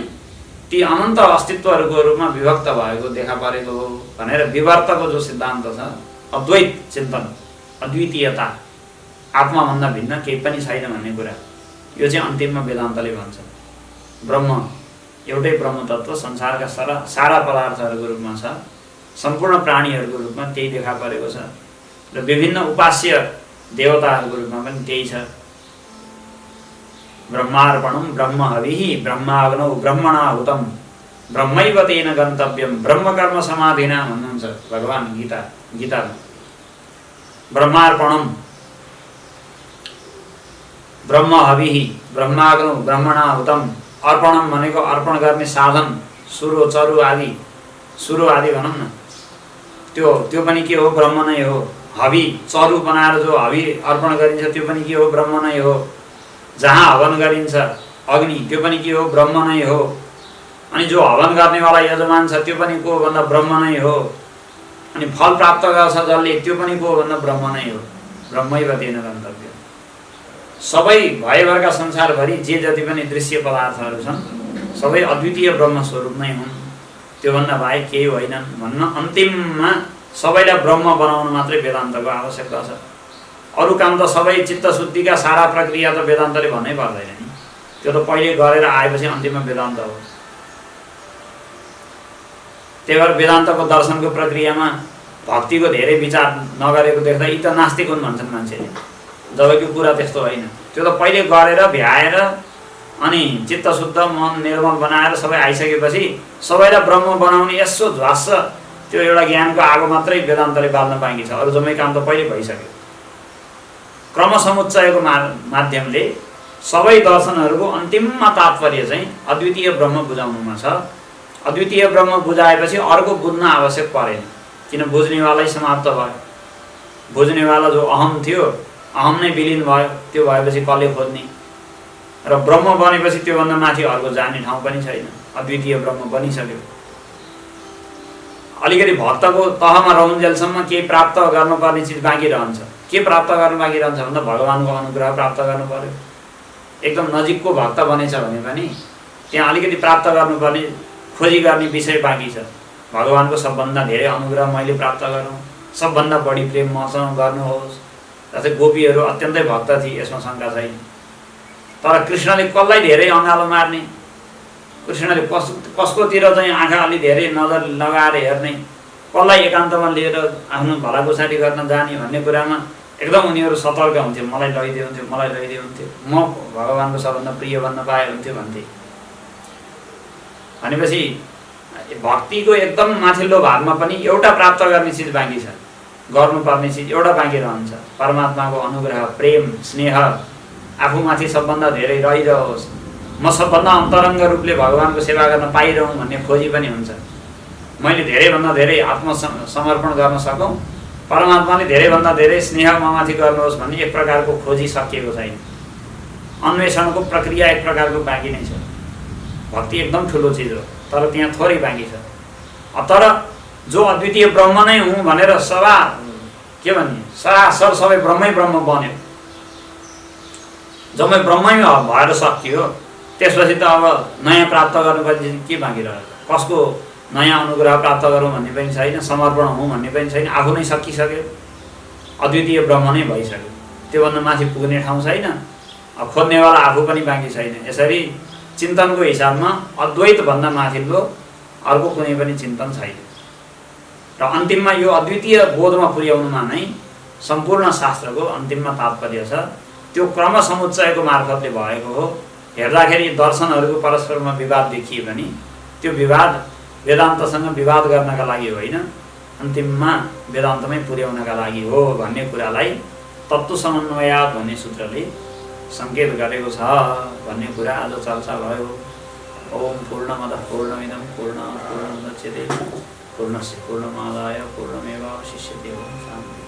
ती अनन्त अस्तित्वहरूको रूपमा विभक्त भएको देखा परेको हो भनेर विवर्तको जो सिद्धान्त छ, अद्वैत चिन्तन, अद्वितीयता, आत्माभन्दा भिन्न केही पनि छैन भन्ने कुरा, यो चाहिँ अन्तिममा वेदान्तले भन्छ। ब्रह्म एउटै ब्रह्म तत्त्व संसारका सारा पदार्थहरूको रूपमा छ, सम्पूर्ण प्राणीहरूको रूपमा त्यही देखा परेको छ र विभिन्न उपास्य देवताहरूको रूपमा पनि त्यही छ। ब्रह्मार्पणं ब्रह्म हविः ब्रह्माग्नौ ब्रह्मणाहुतं ब्रह्मैव तेन गन्तव्यं ब्रह्मकर्म समाधिना भन्नुहुन्छ भगवान् गीतामा। ब्रह्मार्पणं ब्रह्म हविः ब्रह्माग्नौ ब्रह्मणाहुतं, अर्पणम भनेको अर्पण गर्ने साधन, सुरो चरु आदि भनौँ न, त्यो पनि के हो? ब्रह्म नै हो। हवि चरु बनाएर जो हवि अर्पण गरिन्छ त्यो पनि के हो? ब्रह्म नै हो। जहाँ हवन गरिन्छ अग्नि त्यो पनि के हो? ब्रह्म नै हो। अनि जो हवन गर्नेवाला यजमान छ त्यो पनि को भन्दा ब्रह्म नै हो। अनि फल प्राप्त गर्छ जसले त्यो पनि को भन्दा ब्रह्म नै हो। ब्रह्मैव तेन गन्तव्य। सबै भयभरका संसारभरि जे जति पनि दृश्य पदार्थहरू छन् सबै अद्वितीय ब्रह्म स्वरूप नै हुन्, त्योभन्दा बाहेक केही होइनन् भन्न अन्तिममा सबैलाई ब्रह्म बनाउन मात्रै वेदान्तको आवश्यकता छ। अरू काम त सबै चित्तशुद्धिका सारा प्रक्रिया त वेदान्तले भन्नै पर्दैन नि, त्यो त पहिले गरेर आएपछि अन्तिममा वेदान्त हो। त्यही भएर वेदान्तको दर्शनको प्रक्रियामा भक्तिको धेरै विचार नगरेको देख्दा यी त नास्तिक हुन् भन्छन् मान्छेले, जबकि कुरा त्यस्तो होइन। त्यो त पहिले गरेर भ्याएर अनि चित्तशुद्ध मन निर्मल बनाएर सबै आइसकेपछि सबैलाई ब्रह्म बनाउने यसो झ्वास्स त्यो एउटा ज्ञानको आगो मात्रै वेदान्तले बाल्न बाँकी छ, अरू जम्मै काम त पहिले भइसक्यो। क्रमसमुच्चयको माध्यमले सबै दर्शनहरूको अन्तिममा तात्पर्य चाहिँ अद्वितीय ब्रह्म बुझाउनुमा छ। अद्वितीय ब्रह्म बुझाएपछि अर्को बुझ्न आवश्यक परेन, किन बुझ्नेवालै समाप्त भयो। बुझ्नेवाला जो अहम थियो अहम नै विलिन भयो, त्यो भएपछि कसले खोज्ने? र ब्रह्म बनेपछि त्योभन्दा माथि अर्को जाने ठाउँ पनि छैन, अद्वितीय ब्रह्म बनिसक्यो। अलिकति भक्तको तहमा रहन्जेलसम्म केही प्राप्त गर्नुपर्ने चिज बाँकी रहन्छ। के प्राप्त गर्नु बाँकी रहन्छ भन्दा भगवानको अनुग्रह प्राप्त गर्नु पर्यो। एकदम नजिकको भक्त बनेछ भने पनि त्यहाँ अलिकति प्राप्त गर्नुपर्ने खोजी गर्ने विषय बाँकी छ। भगवानको सबभन्दा धेरै अनुग्रह मैले प्राप्त गरौँ, सबभन्दा बढी प्रेम मसँग गर्नुहोस्। जस्तै गोपीहरू अत्यन्तै भक्त थिए, यसमा शङ्का छैन। तर कृष्णले कसलाई धेरै अँगालो मार्ने, कृष्णले कसकोतिर चाहिँ आँखा अलि धेरै नजर लगाएर हेर्ने, कसलाई एकान्तमा लिएर आफ्नो भलाकुसारी गर्न जाने भन्ने कुरामा एकदम उनीहरू सतर्क हुन्थ्यो। मलाई लैदिए हुन्थ्यो, मलाई लैदिए हुन्थ्यो, म भगवानको सबभन्दा प्रिय भन्न पाए हुन्थ्यो भन्थे। भनेपछि भक्तिको एकदम माथिल्लो भागमा पनि एउटा प्राप्त गर्ने चिज बाँकी छ, गर्नुपर्ने चिज एउटा बाँकी रहन्छ। परमात्माको अनुग्रह, प्रेम, स्नेह आफूमाथि सबभन्दा धेरै रहिरहोस्, म सबभन्दा अन्तरङ्ग रूपले भगवानको सेवा गर्न पाइरहँ भन्ने खोजी पनि हुन्छ। मैले धेरैभन्दा धेरै आत्मसमर्पण गर्न सकौँ, परमात्माले धेरैभन्दा धेरै स्नेह ममाथि गर्नुहोस् भन्ने एक प्रकारको खोजी सकिएको छैन। अन्वेषणको प्रक्रिया एक प्रकारको बाँकी नै छ। भक्ति एकदम ठुलो चिज हो, तर त्यहाँ थोरै बाँकी छ। तर जो अद्वितीय ब्रह्म नै हुँ भनेर के भन्ने सरासर सबै ब्रह्मै ब्रह्म बन्यो, जम्मै ब्रह्मै भएर सकियो, त्यसपछि त अब नयाँ प्राप्त गर्नुपर्ने के बाँकी रह्यो? कसको नयाँ अनुग्रह प्राप्त गरौँ भन्ने पनि छैन, समर्पण हुँ भन्ने पनि छैन। आफू नै सकिसक्यो, अद्वितीय ब्रह्म नै भइसक्यो, त्योभन्दा माथि पुग्ने ठाउँ छैन। अब खोज्नेवाला आफू पनि बाँकी छैन। यसरी चिन्तनको हिसाबमा अद्वैतभन्दा माथिल्लो अर्को कुनै पनि चिन्तन छैन। र अन्तिममा यो अद्वितीय बोधमा पुर्याउनुमा नै सम्पूर्ण शास्त्रको अन्तिममा तात्पर्य छ। त्यो क्रम समुच्चयको मार्फतले भएको हो। हेर्दाखेरि दर्शनहरूको परस्परमा विवाद देखिए पनि त्यो विवाद वेदान्तसँग विवाद गर्नका लागि होइन, अन्तिममा वेदान्तमै पुर्याउनका लागि हो भन्ने कुरालाई तत्त्व समन्वयात् भन्ने सूत्रले सङ्केत गरेको छ भन्ने कुरा आज चर्चा भयो। ओम पूर्णमदः पूर्णमिदं पूर्णात् पूर्णमुदच्यते पूर्णस्य पूर्णमादाय पूर्णमेवावशिष्यते। ओम शान्ति।